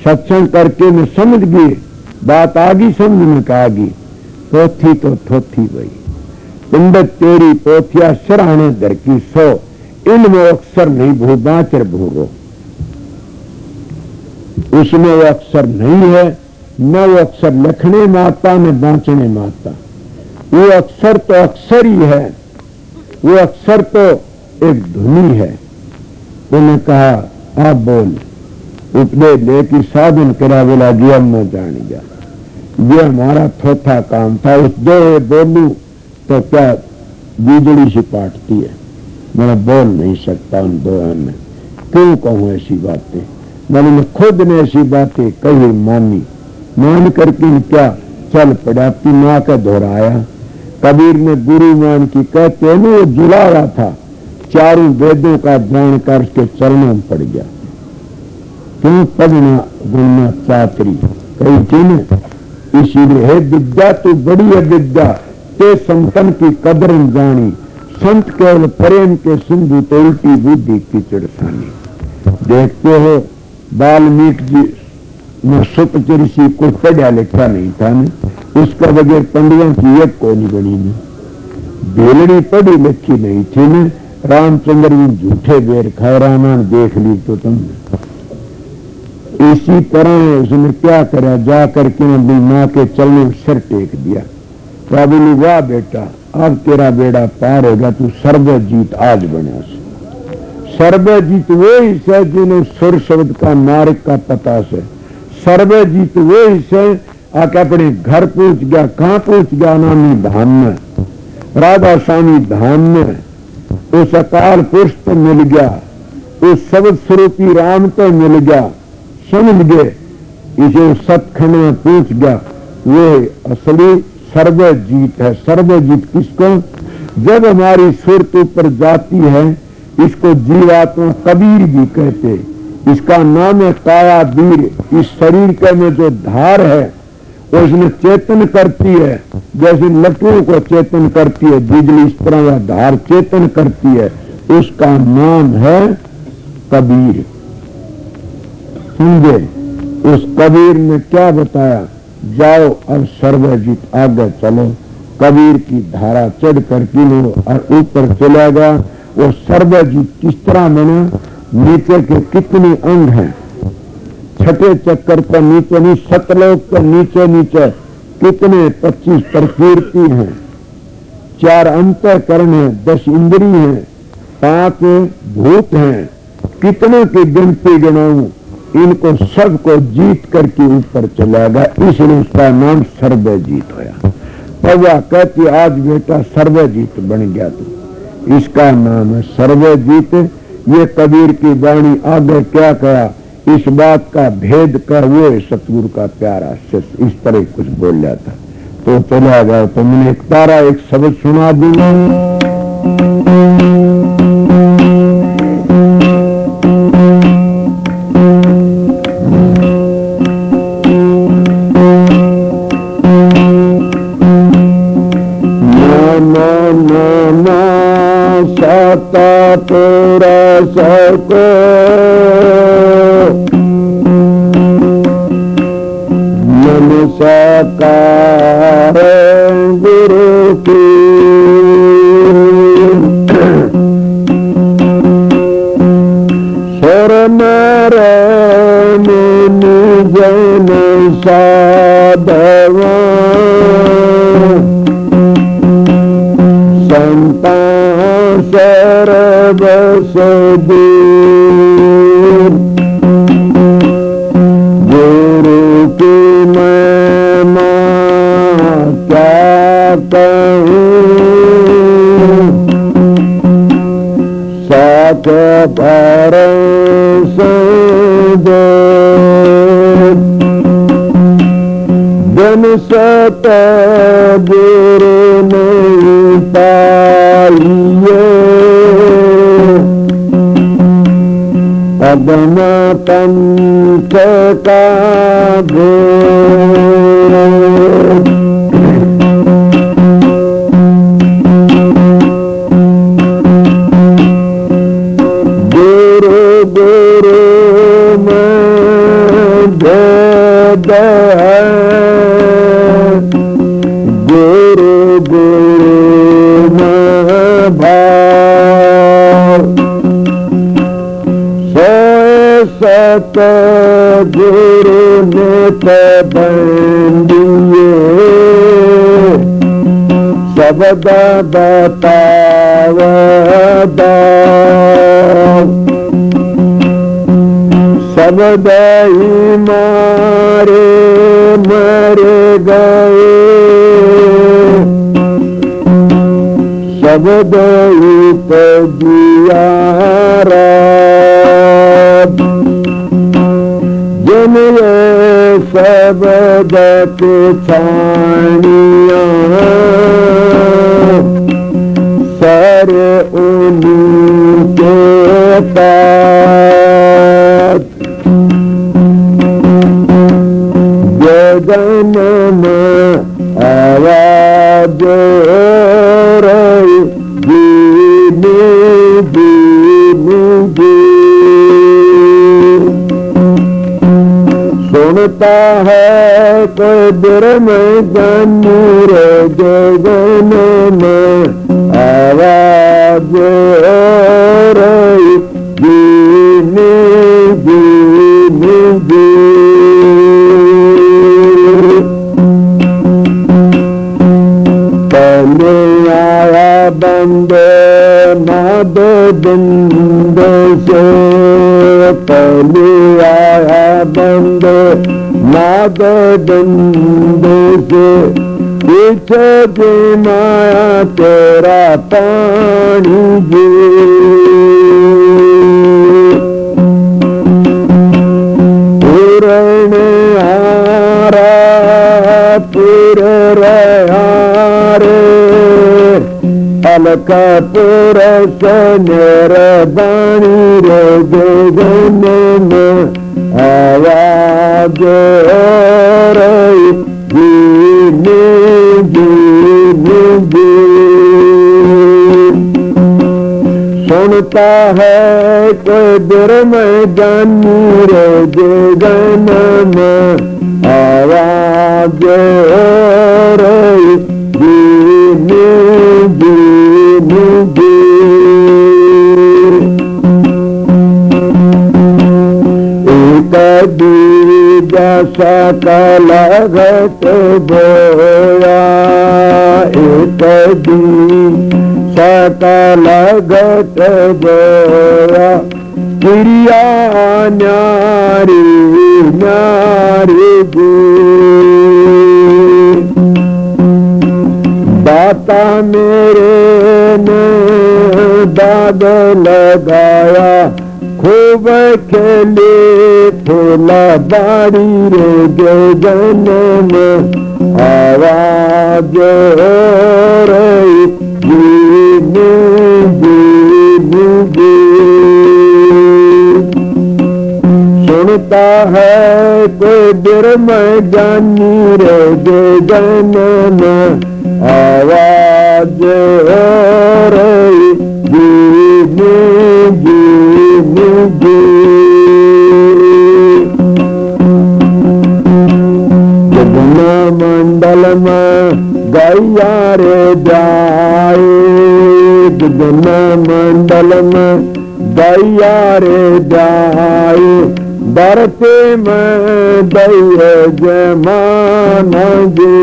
सत्संग करके मैं समझ गई, बात आ गई समझ में का आ गई, पोथी तो थोथी गई। पंडित तेरी पोथिया सराहने दर की 100, इनमें अक्सर नहीं भू बाचर भूरो। उसमें वो अक्सर नहीं है, न वो अक्सर लिखने में आता न बांचने में आता। वो अक्सर तो अक्सर ही है, वो अक्सर तो एक धुनी है। उन्होंने कहा आप बोल, उपदेश ले की साधन करा। बोला जी अब मैं जान गया, ये हमारा थोथा काम था। उस दो बोलू तो क्या बिजली सी पाटती है, मैं बोल नहीं सकता उन दो में, क्यों कहूं ऐसी बातें? मैंने खुद ने ऐसी बातें कही, मानी, मान करके क्या चल पड़ा, अपनी माँ का दोहराया। कबीर ने गुरु मान की कहते हैं वो जुला रहा था, चारों वेदों का ध्यान कर उसके चरणों में पड़ गया। क्यों? पढ़ना गुणना चातरी कही थी न, इसीलिए हे विद्या तू बड़ी है विद्या, ते संतन की कदर जानी, संत केवल प्रेम के सिंधु तो उल्टी बुद्धि की चिड़सानी। देखते हो वाल्मीकि जी में सुपचरिशी को पढ़ा लिखा नहीं था न, उसका बगैर पंडियों की एक को नहीं बनी न, बेलड़ी पढ़ी लिखी नहीं थी न। रामचंद्र जी झूठे बेर खाए, रामायण देख ली तो तुमने। इसी तरह उसने क्या करा, जा करके अपनी माँ के चलने में सिर टेक दिया। तो बोली वाह बेटा अब तेरा बेड़ा पार होगा, तू सर्वजीत आज बना। सर्वजीत वो ही से जिन्हें सुर शब्द का मार्ग का पता से, सर्वजीत वो ही से आके अपने घर पहुंच गया। कहाँ पहुंच गया? नामी धाम में, राधा स्वामी धाम में। उस अकाल पुरुष तो मिल गया, उस शब्द स्वरूपी राम तो मिल गया। समझ गए इसे सतखंड में पूछ गया, वो असली सर्वजीत है। सर्वजीत किसको? जब हमारी सुरत ऊपर जाती है, इसको जीवात्मा कबीर भी कहते। इसका नाम है काया बीर। इस शरीर के में जो धार है वो इसमें चेतन करती है, जैसे लट्टुओं को चेतन करती है बिजली, इस तरह वह धार चेतन करती है। उसका नाम है कबीर। समझे? उस कबीर ने क्या बताया? जाओ अब सर्वजीत आगे चलो। कबीर की धारा चढ़ कर किलो और ऊपर चला गया। वो सर्वजीत किस तरह बना? नीचे के कितने अंग हैं? छठे चक्कर पर नीचे नहीं, सतलोक पर नीचे नीचे कितने 25 प्रकृति हैं, 4 अंतःकरण है, 10 इंद्री हैं, 5 भूत हैं। कितने की गिनती गिनाऊं? इनको सबको जीत करके ऊपर चला गया, इसलिए उसका नाम सर्वजीत होया। पौवा कहती आज बेटा सर्वजीत बन गया तू, इसका नाम है सर्वजीत। ये कबीर की वाणी आगे क्या कहा? इस बात का भेद कर वो सतगुरु का प्यारा शिष्य, इस तरह कुछ बोल जाता तो चला गया। तो मैंने एक तारा एक शब्द सुना दूंगा। सता तेरा सको मन साकार गुरु की सुर नारायण जन साधवा संता सर्वस दूर गुरु की महिमा क्या कहूं, साथ परस दो जन सत गुरु नहीं पाइए पदम पंथ का गुरु गुरु में भेद है, गुरु गुरु में भाव सत गुरु ने बंदिए शब्द बतावदा शब्द ही मारे मर गए शब्द ही तो जियारा जिन ये शब्द के छानिया सर उन्हीं के पास गगन में आवाज रही दीनी दीनी दी सुनता है कोई दिल में जन्नूर गगन में आवाज रही दीनी दीनी दी पहले आया बंदे नाद बिंद से पहले आया बंदे नाद बिंद से पीछे जी माया तेरा पानी जी पूर्ण अलख पुरुष निर्वाणी रे गगन में आवाज रही जीने जीने जी सुनता है कोई दूर में जानी रे गगन में आवाज रही जीने जीने जी एक बीजा सकल घट बोया एक सकल घट बोया क्रिया न्यारी न्यारी जी दाता मेरे ने दाद लगाया खूब खेले फूला बाड़ी रे गगन में आवाज रही जीने जीने जी सुनता है कोई दूर में जानी रे गगन में आवाज रही जीने जीने जी गगन मंडल में गैया रे जाए गगन मंडल में गैया रे जाए डरते में दैय जमान जी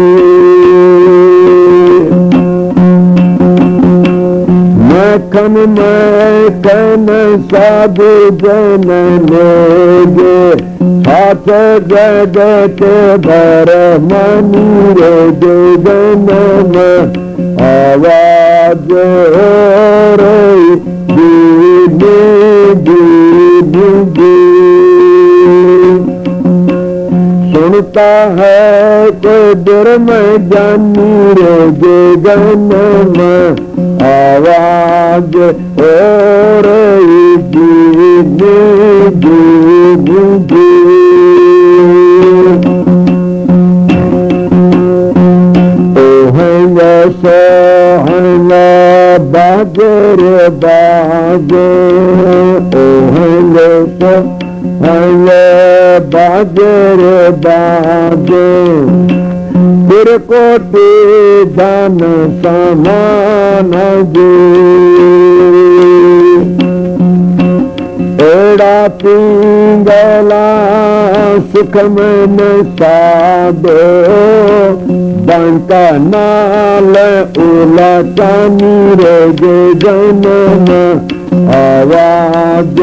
मैं कन साधु जन लेगे साथ जगत भर मनी रे गगन में आवाज रही जीने जीने जी सुनता है कोई दूर में जानी रे गगन में आवाज हो रही जीने जीने जी ओहंग सोहंग बागर बागे ओहंग सोहंग बागर बागे फिर कोटि धन समान जी एड़ा पिंगला सुख मन साधो बंका नाल उलटनी रे गगन में आवाज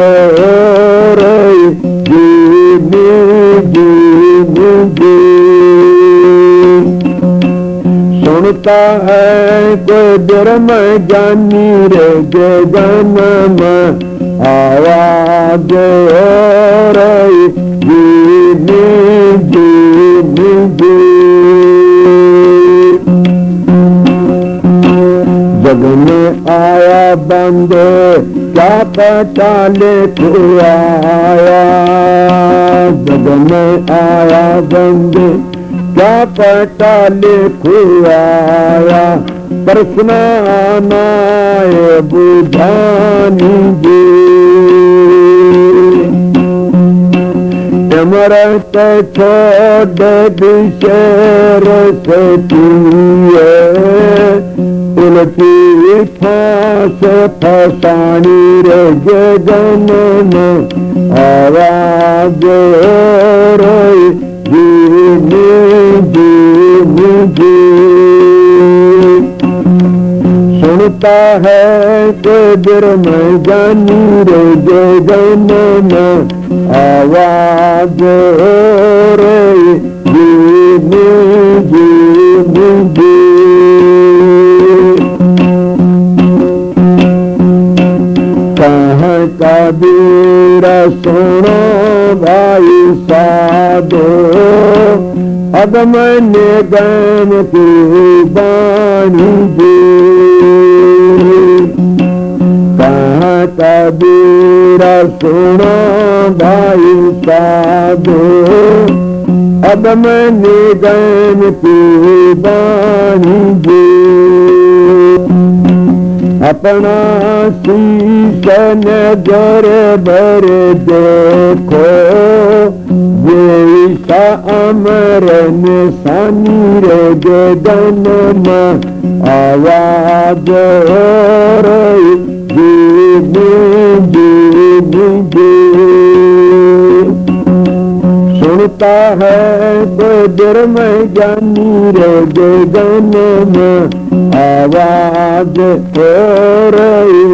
रही जीने जीने जी सुनता है कोई दूर में जानी रे गगन में आवाज रही जीने जीने जी जग में आया बंदे क्या पता लेके आया जग में आया बंदे क्या पता लेके आया प्रश्न आनाए बुझानी जी अमृत छोड़ विशेर सचिए उल्टी फांस फसानी रे गगन में आवाज रही जीने जीने जी सुनता है कोई दूर में जानी रे गगन में आवाज रही जीने जीने जी कहाँ कबीर सुनो भाई साधो अगम निगम की बाणी जी कबीरा सुनो भाई साधो, अब मैंने गैन की बानी जी, अपना शीश नजर भर देखो, ये ईसा अमर निशानी रे गगन में आवाज हो रही जी सुनता है कोई दिर में ज्ञानी रे गगन में आवाज हो रही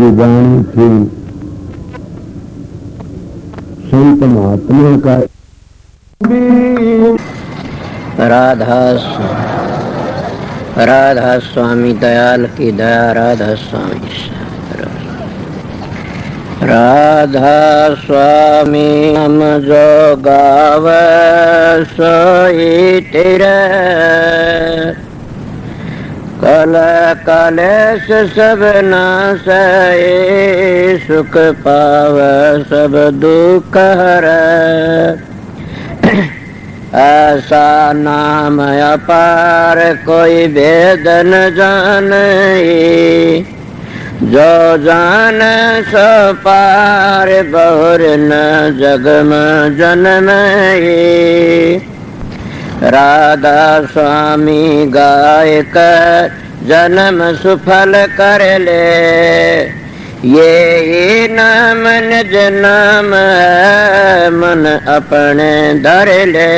की वाणी थी संत महात्मा का। राधा स्वामी दयाल की दया, राधा स्वामी राधा स्वामी हम जो गावे सोई तेरे, कल कलेश सब नासै, सुख पावे सब दुख हरै, ऐसा नाम अपार कोई भेद न जाने, जो जान सो पार बहुर न जग में जन्मे। राधा स्वामी गाय कर जन्म सुफल कर ले, ये नाम निज नाम है मन अपने धर ले।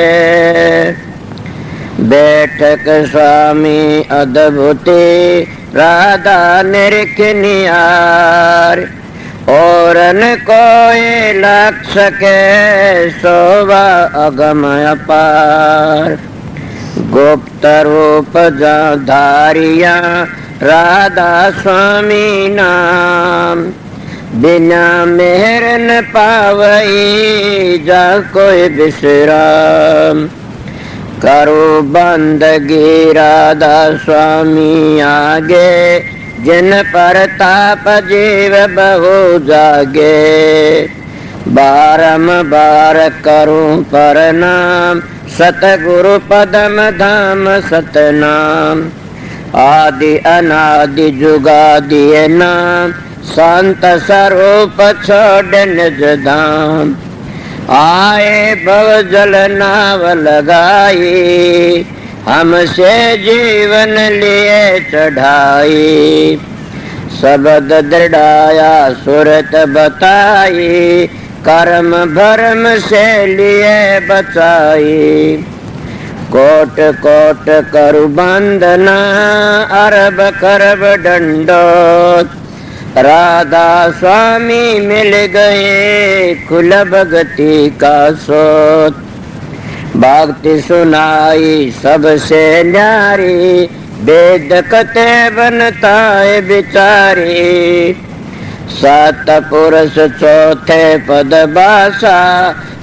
बैठक स्वामी अद्भुति राधा निरख नियार, और न कोई लख सके शोभा अगम अपार। गुप्त रूप जा धारिया राधा स्वामी नाम, बिना मेहर न पावई जा कोई विश्राम। करो बंदगी राधा स्वामी आगे, जिन पर ताप जीव बहु जागे। बारंबार करूं प्रणाम, सतगुरु पदम धाम सतनाम। आदि अनादि जुगादि नाम, संत स्वरूप छोड़ निज धाम। आए भव जल नाव लगाई, हमसे जीवन लिए चढ़ाई। शब्द दृढ़ाया सुरत बताई, कर्म भरम से लिए बचाई। कोट कोट करु बंदना, अरब करब दंडोत। राधा स्वामी मिल गए खुल भगति का सोत। भक्ति सुनाई सबसे न्यारी, वेद कते बनता है बिचारी। सात पुरुष चौथे पद बासा,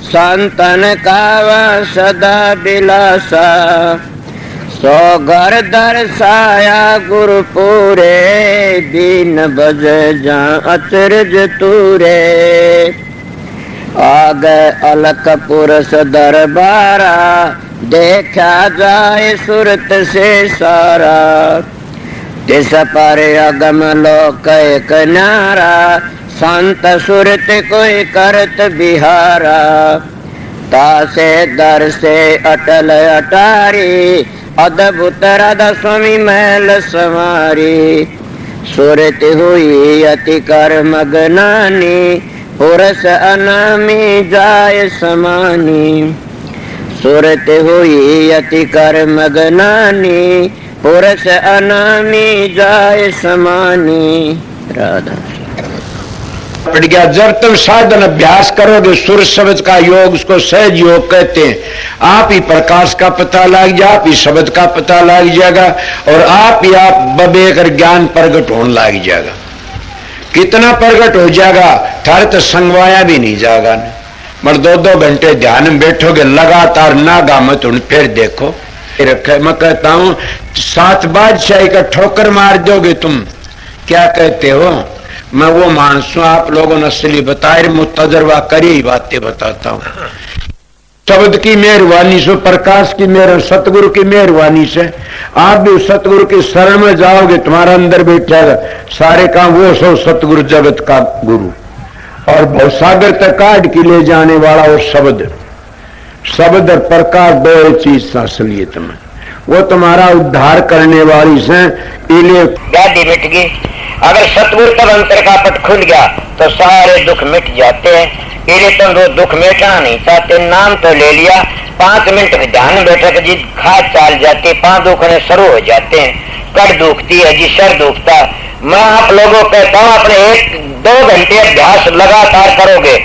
संतन कावा सदा बिलासा। सो घर दर्शाया गुरु पूरे, दीन बज जा अचरज तूरे। आगे अलक पुरुष दरबारा, देखा जाए सुरत से सारा। तिस पर अगम लोक एक न्यारा, संत सुरत कोई करत बिहारा। तासे दर से अटल अटारी, अद्भुत राधा स्वामी महल संवारी। सुरत हुई अति कर मगनानी, पुरुष अनामी जाय समानी। सुरत हुई अति कर मगनानी, पुरुष अनामी जाय समानी। राधा पड़ गया। जब तुम साधन अभ्यास करोगे सुर शब्द का योग, उसको सहज योग कहते हैं। आप ही प्रकाश का पता लग जाए, आप ही शब्द का पता लग जाएगा, और आप ही आप बबेकर ज्ञान प्रगट होने लग जाएगा। कितना प्रगट हो जाएगा, थारे तो संगवाया भी नहीं जाएगा। मगर 2-2 घंटे ध्यान में बैठोगे लगातार, नागा मत उन फिर देखो रखा है। मैं कहता हूं 7 बादशाही का ठोकर मार दोगे तुम, क्या कहते हो? मैं वो मानस हूं, आप लोगों ने असली बताए, मुझ तजर्बा करी ही बातें बताता हूं। शब्द की मेहरबानी से, प्रकाश की मेहर, सतगुरु की मेहरबानी से आप भी सतगुरु की शरण में जाओगे, तुम्हारा अंदर बैठेगा सारे काम वो सो सतगुरु जगत का गुरु, और भवसागर तक काट के ले जाने वाला वो शब्द और प्रकाश दो चीज असलियत में वो तुम्हारा उद्धार करने वाली से इले व्याधि मिट गई। अगर सतगुरु तब अंतर का पट खुल गया तो सारे दुख मिट जाते हैं। इन्हें तुम वो दुख मिटाना नहीं चाहते, नाम तो ले लिया, 5 मिनट में ध्यान बैठक जी खाद चाल जाती, 5 दुखने शुरू हो जाते हैं, कड़ दुखती है जी, सर दुखता। मैं आप लोगों को कहता हूँ अपने 1-2 घंटे अभ्यास लगातार करोगे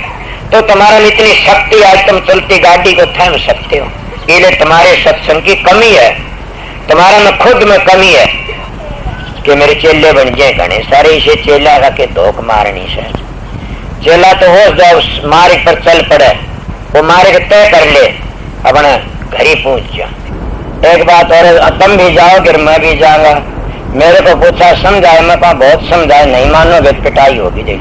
तो तुम्हारा में इतनी शक्ति, आज तुम चलती गाड़ी को थाम सकते हो। इसलिए तुम्हारे सत्संग की कमी है, तुम्हारा में खुद में कमी है कि मेरे चेले बन जाए घने सारे, इसे चेला का के धोख मारनी से। चेला तो हो जाओ मार्ग पर चल पड़े, वो मार्ग तय कर ले, अपने घर ही पहुंच जाओ। एक बात और, तुम भी जाओगे मैं भी जाऊंगा। मेरे को पूछा समझाए, मैं कहा बहुत समझाए, नहीं मानोगे पिटाई होगी दे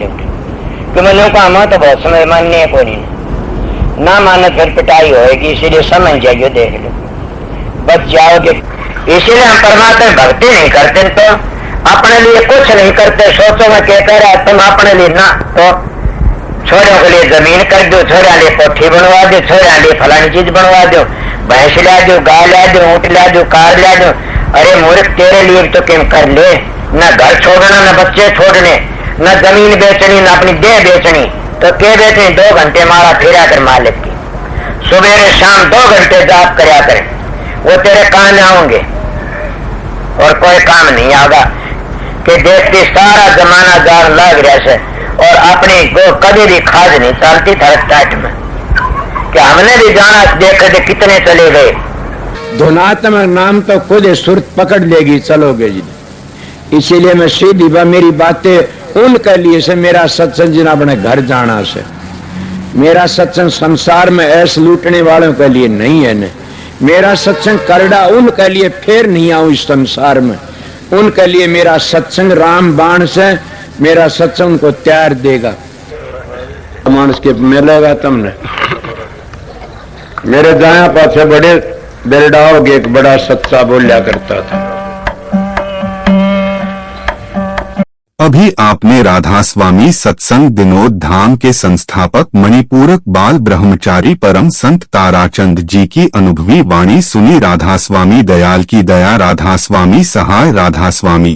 कि मैंने कहा मैं तो बहुत समय माननी है, कोई नहीं ना मानो फिर पिटाई होगी, इसीलिए समझ जाइए, देख लो बच जाओगे। इसीलिए हम परमात्मा भक्ति नहीं करते तो अपने लिए कुछ नहीं करते। सोचो मैं क्या कह रहा है, तुम अपने लिए ना तो छोरों के लिए जमीन कर दो, छोरा लिए कोठी बनवा दो, छोरा लिए फलानी चीज बनवा दो, भैंस ला दो, गाय ला दो, ऊँट ला दो, कार ला दो। अरे मूर्ख तेरे लिए तो क्यों कर ले, न घर छोड़ना, न बच्चे छोड़ने, न जमीन बेचनी, न अपनी देह बेचनी, तो क्या बेचनी? 2 घंटे मारा फिरा कर मालिक की, सुबह शाम 2 घंटे जाप करया करें, वो तेरे काम आओगे और कोई काम नहीं आगा। कि देखती सारा जमाना जार लग रहा से और अपनी गो कभी भी खाद नहीं चलती थरक टाट में, कि हमने भी जाना देखे थे कितने चले गए। धुनात्मक नाम तो खुद सुरत पकड़ लेगी, चलोगे जी। इसीलिए मैं सीधी मेरी बातें उनके लिए से, मेरा सत्संग जिन अपने घर जाना से, मेरा सत्संग संसार में ऐसे लूटने वालों के लिए नहीं है न, मेरा सत्संग करड़ा उनके लिए फिर नहीं आऊं इस संसार में, उनके लिए मेरा सत्संग राम बाण से, मेरा सत्संग उनको तैयार देगा। मानस के मिलेगा तुमने मेरे दाया पासे बड़े बेलडाओगे, एक बड़ा सच्चा बोलिया करता था। अभी आपने राधा स्वामी सत्संग विनोद धाम के संस्थापक मणिपूरक बाल ब्रह्मचारी परम संत ताराचंद जी की अनुभवी वाणी सुनी। राधा स्वामी दयाल की दया, राधा स्वामी सहाय, राधा स्वामी।